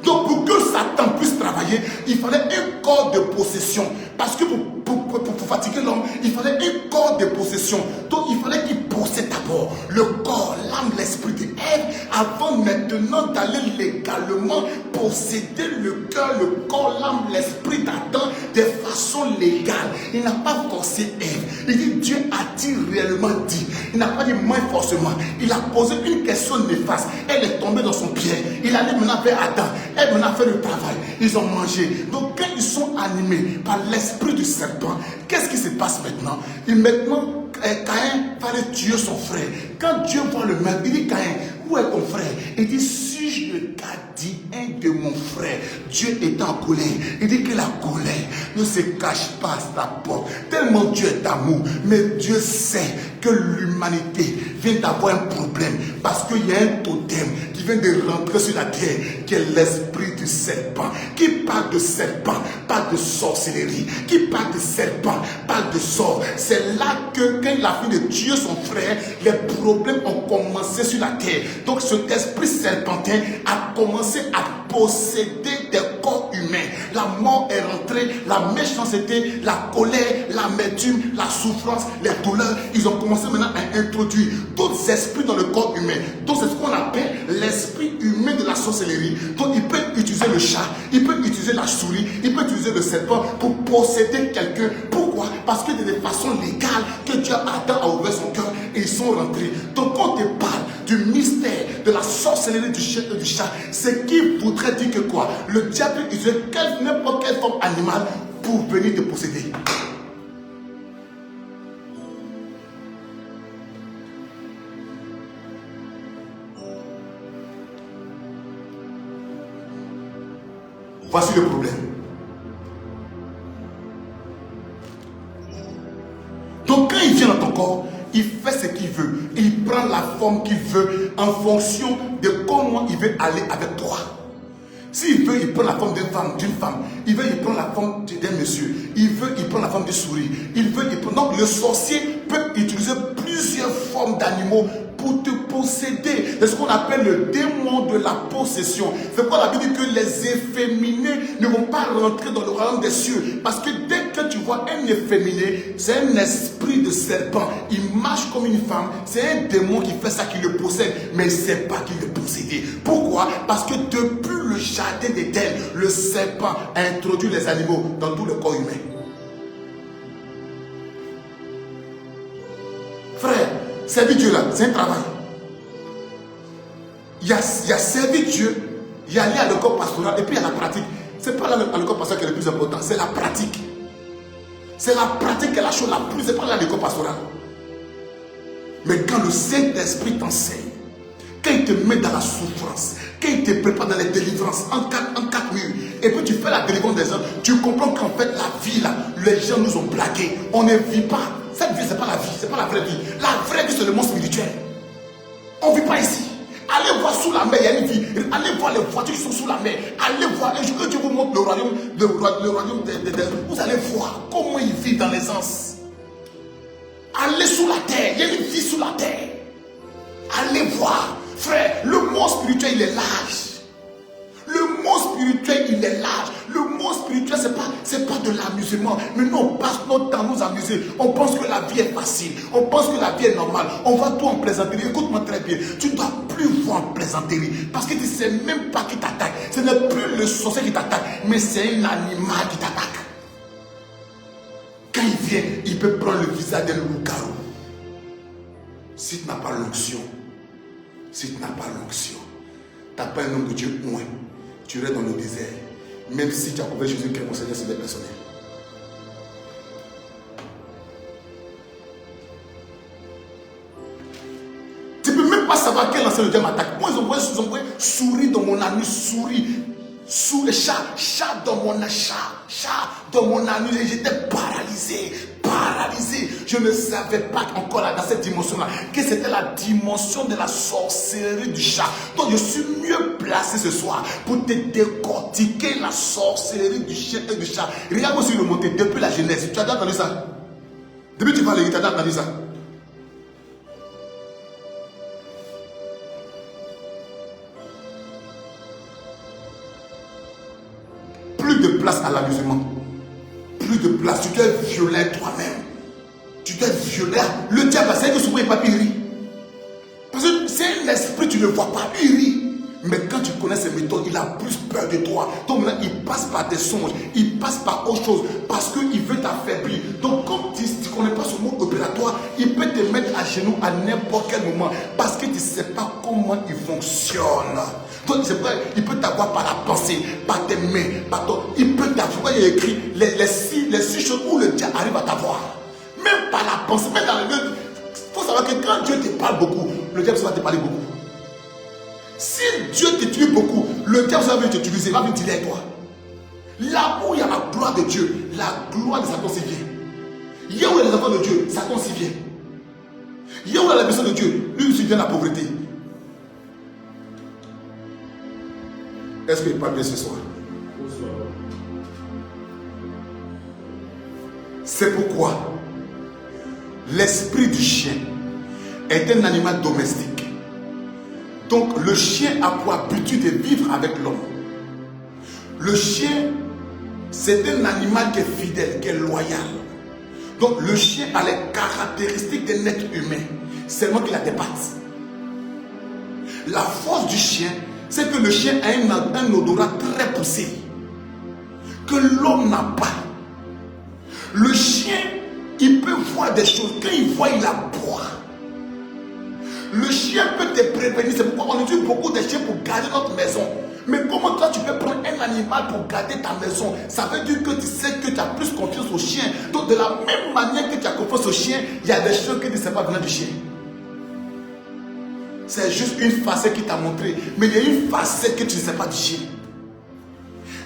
Donc pour que Satan puisse travailler, il fallait un corps de possession. Parce que pour fatiguer l'homme, il fallait un corps de possession. Donc il fallait qu'il possède d'abord le corps, l'âme, l'esprit de Ève, avant maintenant d'aller légalement posséder le cœur, le corps, l'âme, l'esprit d'Adam de façon légale. Il n'a pas forcé Ève. Il dit, Dieu a-t-il réellement dit? Il n'a pas dit moins forcément. Il a posé une question néfaste. Elle est tombée dans son pied. Il allait maintenant vers Adam. Elle maintenant fait le travail. Ils ont mangé. Donc quand ils sont animés par l'esprit du serpent, qu'est-ce qui se passe maintenant? Maintenant, Caïn va aller tuer son frère. Quand Dieu voit le mal, il dit, Caïn, où est ton frère? Il dit, si je gardis un de mon frère, Dieu est en colère. Il dit que la colère ne se cache pas à sa porte. Tellement Dieu est d'amour. Mais Dieu sait que l'humanité vient d'avoir un problème. Parce qu'il y a un totem qui vient de rentrer sur la terre, qui est l'esprit du serpent. Qui parle de serpent, parle de sorcellerie. Qui parle de serpent, parle de sort. C'est là que quand il a fini de tuer son frère, les problèmes ont commencé sur la terre. Donc cet esprit serpentin a commencé à posséder des corps humains. La mort est rentrée, la méchanceté, la colère, l'amertume, la souffrance, les douleurs. Ils ont commencé maintenant à introduire d'autres esprits dans le corps humain. Donc c'est ce qu'on appelle l'esprit humain de la sorcellerie. Donc il peut utiliser le chat, il peut utiliser la souris, il peut utiliser le serpent pour posséder quelqu'un. Pourquoi? Parce que de façon légale que Dieu Adam a ouvert son cœur et ils sont rentrés. Donc quand on te parle du mystère de la sorcellerie du chat, c'est qui voudrait dire que quoi? Le diable utilise n'importe quelle forme animale pour venir te posséder. Voici le problème. Donc quand il vient dans ton corps, il fait ce qu'il veut. Il prend la forme qu'il veut en fonction de comment il veut aller avec toi. S'il veut, il prend la forme d'une femme. Il veut, il prend la forme d'un monsieur. Il veut, il prend la forme d'une souris. Il veut, il prend... Donc le sorcier peut utiliser plusieurs formes d'animaux pour te posséder. C'est ce qu'on appelle le démon de la possession. C'est pourquoi la Bible dit que les efféminés ne vont pas rentrer dans le royaume des cieux. Parce que dès que tu vois un efféminé, c'est un esprit de serpent. Il marche comme une femme. C'est un démon qui fait ça, qui le possède. Mais il ne sait pas qu'il est possédé. Pourquoi? Parce que depuis le jardin d'Éden, le serpent a introduit les animaux dans tout le corps humain. Frère, servir Dieu là, c'est un travail. Il y a servir Dieu, il y a aller à l'école pastorale et puis il y a la pratique. Ce n'est pas à l'école pastorale qui est le plus important, c'est la pratique. C'est la pratique qui est la chose la plus importante à l'école pastorale. Mais quand le Saint-Esprit t'enseigne, quand il te met dans la souffrance, quand il te prépare dans les délivrances en quatre murs, et puis tu fais la délivrance des gens, tu comprends qu'en fait la vie là, les gens nous ont blagué. On ne vit pas. Cette vie, ce n'est pas la vie, ce n'est pas la vraie vie. La vraie vie, c'est le monde spirituel. On ne vit pas ici. Allez voir sous la mer, il y a une vie. Allez voir les voitures qui sont sous la mer. Allez voir, et que Dieu vous montre le royaume des... Vous allez voir comment ils vivent dans l'aisance. Allez sous la terre, il y a une vie sous la terre. Allez voir. Frère, le monde spirituel, il est large. Le monde spirituel, il est large. Le monde spirituel, c'est pas de l'amusement. Mais nous, on passe notre temps à nous amuser. On pense que la vie est facile. On pense que la vie est normale. On va tout en plaisanterie. Écoute-moi très bien. Tu ne dois plus voir en plaisanterie. Parce que tu ne sais même pas qui t'attaque. Ce n'est plus le sorcier qui t'attaque. Mais c'est un animal qui t'attaque. Quand il vient, il peut prendre le visage d'un loup-garou. Si tu n'as pas l'onction, tu n'as pas un homme de Dieu moins. Tu restes dans le désert, même si tu as trouvé Jésus qui est mon Seigneur, c'est personnel. Tu ne peux même pas savoir quel ancien le diable m'attaque. Moi, ils ont souris dans mon ami, souris dans mon ami, j'étais paralysé. Je ne savais pas encore là, dans cette dimension-là, que c'était la dimension de la sorcellerie du chat. Donc je suis mieux placé ce soir pour te décortiquer la sorcellerie du chien et du chat. Regarde-moi sur le monté depuis la Genèse. Tu as déjà entendu ça? Depuis que tu vas lire, tu as déjà entendu ça? Plus de place à l'amusement. Plus de place. Tu dois violer toi-même. Tu dois violer. Le diable, c'est que souvent il ne peut pas rire. Parce que c'est un esprit, tu ne le vois pas. Il rit. Mais quand tu connais ses méthodes, il a plus peur de toi. Donc maintenant, il passe par des songes. Il passe par autre chose. Parce qu'il veut t'affaiblir. Donc comme tu ne connais pas son mode opératoire, il peut te mettre à genoux à n'importe quel moment. Parce que tu ne sais pas comment il fonctionne. Donc c'est vrai, il peut t'avoir par la pensée, par tes mains, par ton... Il peut t'avoir, il y a écrit les six choses où le diable arrive à t'avoir. Même par la pensée, même dans le lieu. Il faut savoir que quand Dieu te parle beaucoup, le diable va te parler beaucoup. Si Dieu t'utilise beaucoup, le diable va venir t'utiliser, va venir t'aider avec toi. Là où il y a la gloire de Dieu, la gloire de Satan s'y vient. Là où il y a les enfants de Dieu, Satan s'y vient. Là où il y a la personne de Dieu, lui s'y vient la pauvreté. Est-ce qu'il parle bien ce soir? C'est pourquoi l'esprit du chien est un animal domestique. Donc le chien a pour habitude de vivre avec l'homme. Le chien, c'est un animal qui est fidèle, qui est loyal. Donc le chien a les caractéristiques d'un être humain, seulement qu'il a des pattes. La force du chien, c'est que le chien a un odorat très poussé, que l'homme n'a pas. Le chien, il peut voir des choses, quand il voit, il aboie. Le chien peut te prévenir, c'est pourquoi on utilise beaucoup de chiens pour garder notre maison. Mais comment toi tu peux prendre un animal pour garder ta maison? Ça veut dire que tu sais que tu as plus confiance au chien. Donc de la même manière que tu as confiance au chien, il y a des choses que tu ne sais pas venir du chien. C'est juste une facette qui t'a montré. Mais il y a une facette que tu ne sais pas du chien.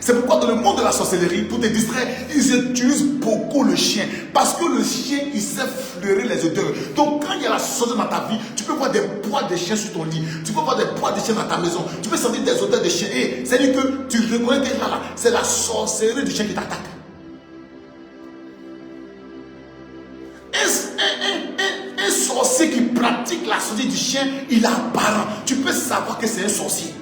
C'est pourquoi dans le monde de la sorcellerie, pour te distraire, ils utilisent beaucoup le chien. Parce que le chien, il sait fleurir les odeurs. Donc quand il y a la sorcellerie dans ta vie, tu peux voir des poils de chien sur ton lit. Tu peux voir des poils de chien dans ta maison. Tu peux sentir des odeurs de chien. Et c'est-à-dire que tu reconnais que là, c'est la sorcellerie du chien qui t'attaque. Un sorcier qui pratique la sorcellerie du chien, il est apparent. Tu peux savoir que c'est un sorcier.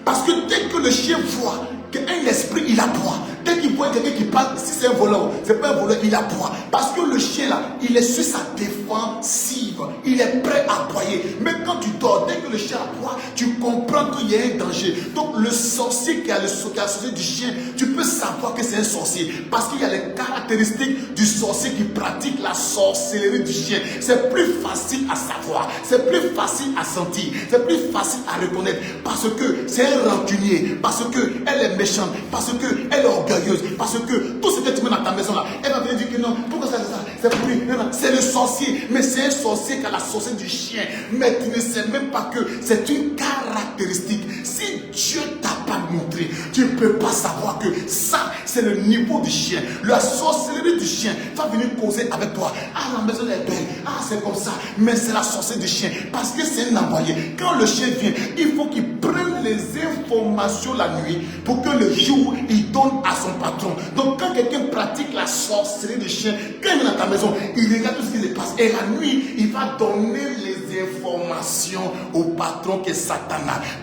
Parce que dès que le chien voit qu'un esprit, il aboie. Dès qu'il voit quelqu'un qui parle, si c'est un voleur, c'est pas un voleur, il aboie. Parce que le chien là, il est sur sa défensive. Il est prêt à aboyer. Mais quand tu dors, dès que le chien aboie, tu comprends qu'il y a un danger. Donc le sorcier qui a la sorcellerie du chien, tu peux savoir que c'est un sorcier. Parce qu'il y a les caractéristiques du sorcier qui pratique la sorcellerie du chien. C'est plus facile à savoir. C'est plus facile à sentir. C'est plus facile à reconnaître. Parce que c'est un rancunier. Parce qu'elle est méchante. Parce qu'elle est orgueilleuse. Parce que tout ce que tu mets dans ta maison là, elle va venir dire que non, pourquoi ça, c'est pour lui. C'est le sorcier, mais c'est un sorcier qui a la sorcellerie du chien. Mais tu ne sais même pas que c'est une caractéristique. Si Dieu t'a pas montré, tu ne peux pas savoir que ça, c'est le niveau du chien. La sorcellerie du chien va venir causer avec toi. Ah, la maison est belle. Ah, c'est comme ça. Mais c'est la sorcellerie du chien. Parce que c'est un envoyé. Quand le chien vient, il faut qu'il prenne les informations la nuit pour que le jour, il donne à son patron. Donc quand quelqu'un pratique la sorcellerie du chien, quand il est dans ta maison, il regarde tout ce qui se passe. Et la nuit, il va donner les informations au patron qui est Satan.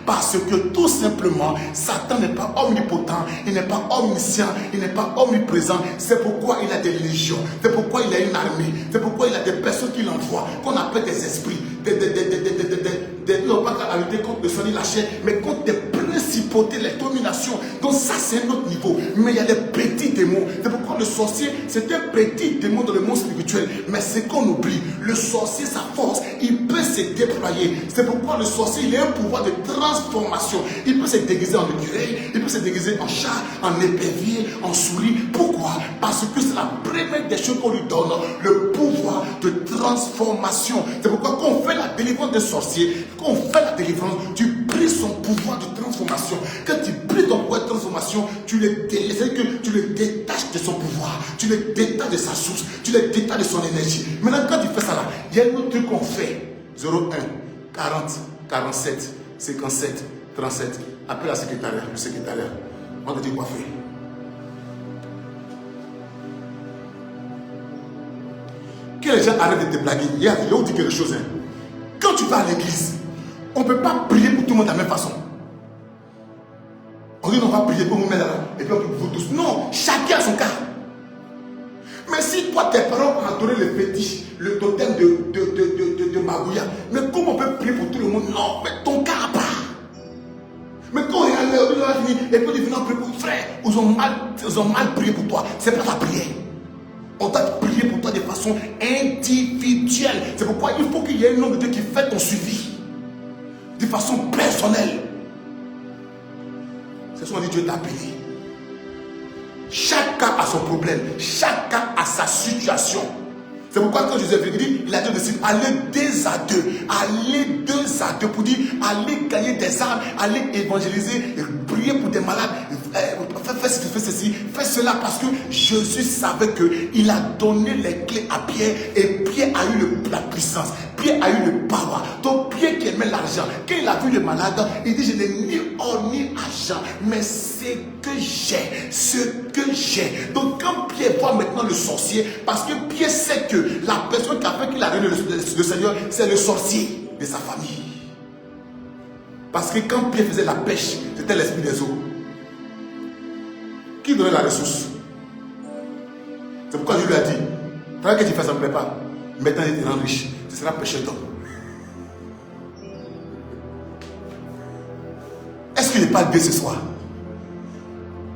Parce que tout simplement, Satan n'est pas omnipotent, il n'est pas omniscient, il n'est pas omniprésent. C'est pourquoi il a des légions, c'est pourquoi il a une armée, c'est pourquoi il a des personnes qu'il envoie, qu'on appelle des esprits, non pas qu'à lutter contre le sang ni la chair, mais contre des principautés, les dominations. Donc ça c'est un autre niveau. Mais il y a des petits démons. C'est pourquoi le sorcier, c'est un petit démon dans le monde spirituel. Mais c'est qu'on oublie. Le sorcier, sa force, il peut se déployer. C'est pourquoi le sorcier, il a un pouvoir de transformation. Il peut se déguiser en écureuil, il peut se déguiser en chat, en épervier, en souris. Pourquoi? Parce que c'est la première des choses qu'on lui donne, le pouvoir de transformation. C'est pourquoi quand on fait la délivrance des sorciers, quand on fait la délivrance, tu brises son pouvoir de transformation. Quand tu brises ton pouvoir de transformation, tu le détaches de son pouvoir, tu le détaches de sa source, tu le détaches de son énergie. Maintenant, quand tu fais ça là, il y a un autre truc qu'on fait. 01 40 47 57 37. Appelle la secrétaire, le secrétariat. On va te dire quoi faire. Que les gens arrêtent de te blaguer. Je vais vous dire quelque chose. Quand tu vas à l'église, on ne peut pas prier pour tout le monde de la même façon. On dit on va prier pour nous mettre là, et puis on peut pour vous tous. Non, chacun a son cas. Mais si toi, tes parents ont adoré le fétiche, le totem de Magouya, mais comment on peut prier pour tout le monde? Non, mais ton cas à part. Mais quand on va finir, et puis ils viennent prier pour frère, ils ont mal prié pour toi. C'est pas ta prière. On doit prier pour toi de façon individuelle. C'est pourquoi il faut qu'il y ait un homme de Dieu qui fait ton suivi. De façon personnelle. C'est ce qu'on dit, Dieu t'a appelé. Chaque cas a son problème. Chaque cas a sa situation. C'est pourquoi quand Jésus est venu, il a dit aussi, allez 2 à 2. Allez 2 à 2 pour dire, allez gagner des âmes, allez évangéliser, prier pour des malades, fais ceci, fais cela, parce que Jésus savait qu'il a donné les clés à Pierre et Pierre a eu la puissance. Pierre a eu le power. Donc Pierre qui aimait l'argent, quand il a vu le malade, il dit, je n'ai ni or ni argent, mais c'est que j'ai. Donc quand Pierre voit maintenant le sorcier, parce que Pierre sait que la personne qui a fait qu'il a réuni le Seigneur, c'est le sorcier de sa famille. Parce que quand Pierre faisait la pêche, c'était l'esprit des eaux. Qui donnait la ressource? C'est pourquoi Dieu lui a dit, pendant que tu fais ça, ne me plaît pas. Maintenant, il te rend riche. Ce sera péché d'homme. Est-ce qu'il parle bien ce soir?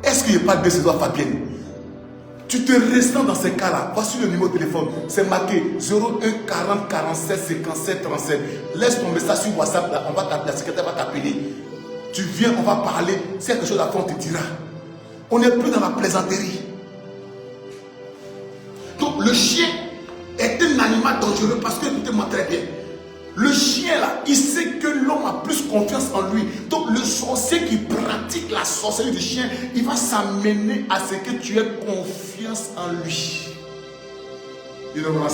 Est-ce qu'il parle bien ce soir, Fabienne? Tu te ressens dans ces cas-là. Voici le numéro de téléphone. C'est marqué 01 40 47 57 37. Laisse ton message sur WhatsApp. Là, la secrétaire va t'appeler. Tu viens, on va parler. Si quelque chose à faire, on te dira. On n'est plus dans la plaisanterie. Donc le chien est un animal dangereux parce que, écoutez-moi très bien, Le chien là, il sait que l'homme a plus confiance en lui. Donc le sorcier qui pratique la sorcellerie du chien, il va s'amener à ce que tu aies confiance en lui. Il est vraiment.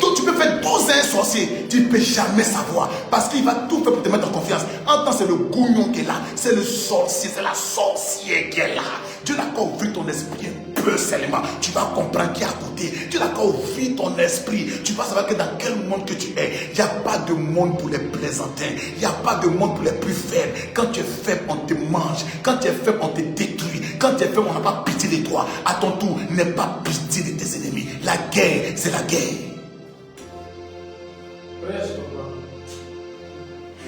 Donc tu peux faire 12 ans un sorcier, tu ne peux jamais savoir. Parce qu'il va tout faire pour te mettre en confiance. En temps, c'est le gougnon qui est là, c'est le sorcier, c'est la sorcière qui est là. Dieu n'a qu'à ouvrir ton esprit un peu seulement. Tu vas comprendre qui est à côté. Dieu n'a qu'à ouvrir ton esprit. Tu vas savoir que dans quel monde que tu es, il n'y a pas de monde pour les plaisantins. Il n'y a pas de monde pour les plus faibles. Quand tu es faible, on te mange. Quand tu es faible, on te détruit. Quand tu es faible, on n'a pas pitié de toi. À ton tour, n'aie pas pitié de tes ennemis. La guerre, c'est la guerre.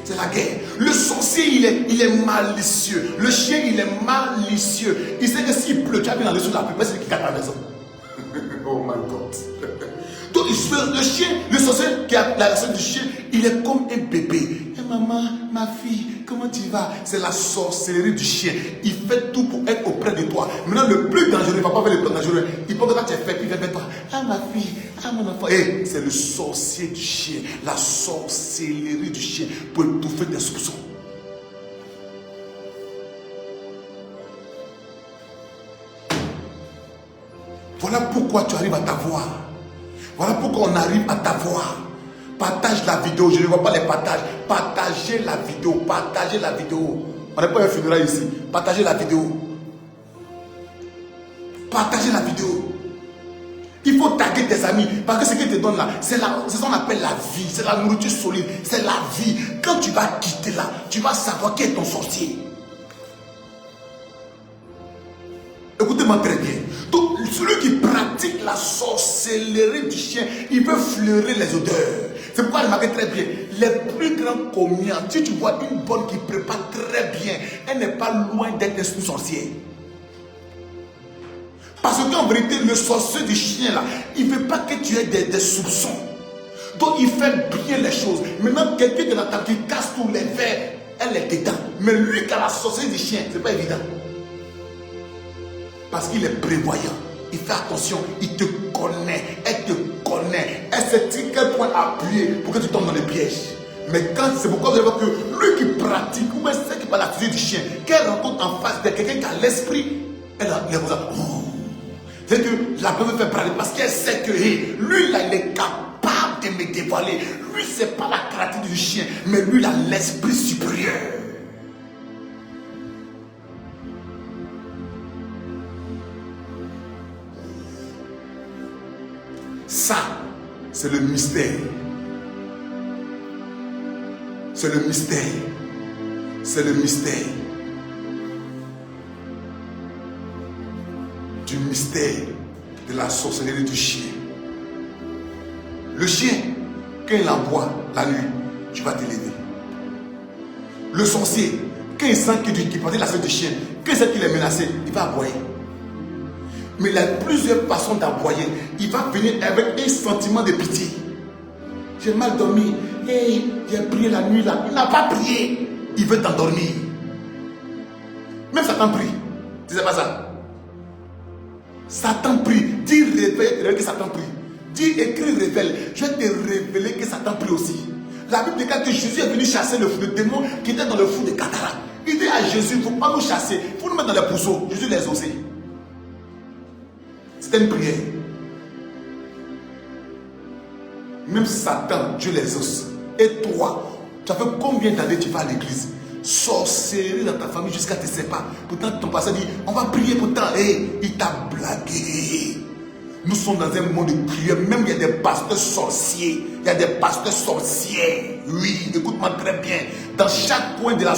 C'est la guerre. Le sorcier, il est malicieux. Le chien, il est malicieux. Il sait que s'il pleut, tu as bien dans le dessous de la pluie, c'est lui qui casse la maison. Oh my God. Donc, le chien, le sorcier qui a la race du chien, il est comme un bébé. Hey, maman, ma fille, comment tu vas? C'est la sorcellerie du chien. Il fait tout pour être auprès de toi. Maintenant, le plus dangereux, il ne va pas faire le plus dangereux. Il pense que quand tu es fait, il vient vers toi. Ah, ma fille, ah, mon enfant. Hey, c'est le sorcier du chien. La sorcellerie du chien pour étouffer tes soupçons. Voilà pourquoi tu arrives à t'avoir. Voilà pourquoi on arrive à t'avoir. Partage la vidéo. Je ne vois pas les partages. Partagez la vidéo. Partagez la vidéo. On n'est pas un funérail ici. Partagez la vidéo. Partagez la vidéo. Il faut taguer tes amis. Parce que ce qu'ils te donnent là, c'est ce qu'on appelle la vie. C'est la nourriture solide. C'est la vie. Quand tu vas quitter là, tu vas savoir qui est ton sorcier. Écoutez-moi très bien. Donc, celui qui pratique la sorcellerie du chien, il peut fleurir les odeurs. C'est pourquoi remarquez très bien, les plus grands commiens, si tu vois une bonne qui prépare très bien, elle n'est pas loin d'être un sorcier. Parce qu'en vérité, le sorcier du chien là, il ne veut pas que tu aies des soupçons. Donc, il fait bien les choses. Maintenant, quelqu'un de la table qui casse tous les verres, elle est dedans. Mais lui qui a la sorcellerie du chien, ce n'est pas évident. Parce qu'il est prévoyant. Il fait attention. Il te connaît. Elle te connaît. Elle sait quel point appuyer pour que tu tombes dans les pièges. Mais quand c'est pourquoi vous allez voir que lui qui pratique, ou même celle qui parle la physique du chien, qu'elle rencontre en face de quelqu'un qui a l'esprit, elle a les regarde. C'est que la personne fait parler parce qu'elle sait que lui là, il est capable de me dévoiler. Lui, c'est pas la caractère du chien, mais lui, il a l'esprit supérieur. Ça, c'est le mystère. C'est le mystère. C'est le mystère. Du mystère de la sorcellerie du chien. Le chien, quand il aboie la nuit, tu vas te lever. Le sorcier, quand il sent qu'il pratique la sorcellerie du chien, quand il sait qu'il est menacé, il va aboyer. Mais il y a plusieurs façons d'aboyer. Il va venir avec un sentiment de pitié. J'ai mal dormi. Hey, j'ai prié la nuit là. Il n'a pas prié. Il veut t'endormir. Même Satan prie. Tu sais pas ça? Satan prie. Dis révèle que Satan prie. Dis écris révèle. Je vais te révéler que Satan prie aussi. La Bible dit que Jésus est venu chasser le démon qui était dans le fou de Gadara. Il dit à Jésus, il ne faut pas nous chasser. Il faut nous mettre dans les pourceaux. Jésus les osait. C'était une prière. Même Satan, Dieu les ose. Et toi, tu as fait combien d'années tu vas à l'église? Sorcellerie dans ta famille jusqu'à te séparer. Pourtant, ton pasteur dit, on va prier pourtant. Il t'a blagué. Nous sommes dans un monde de prière. Même il y a des pasteurs sorciers. Il y a des pasteurs sorciers. Oui, écoute-moi très bien. Dans chaque coin de la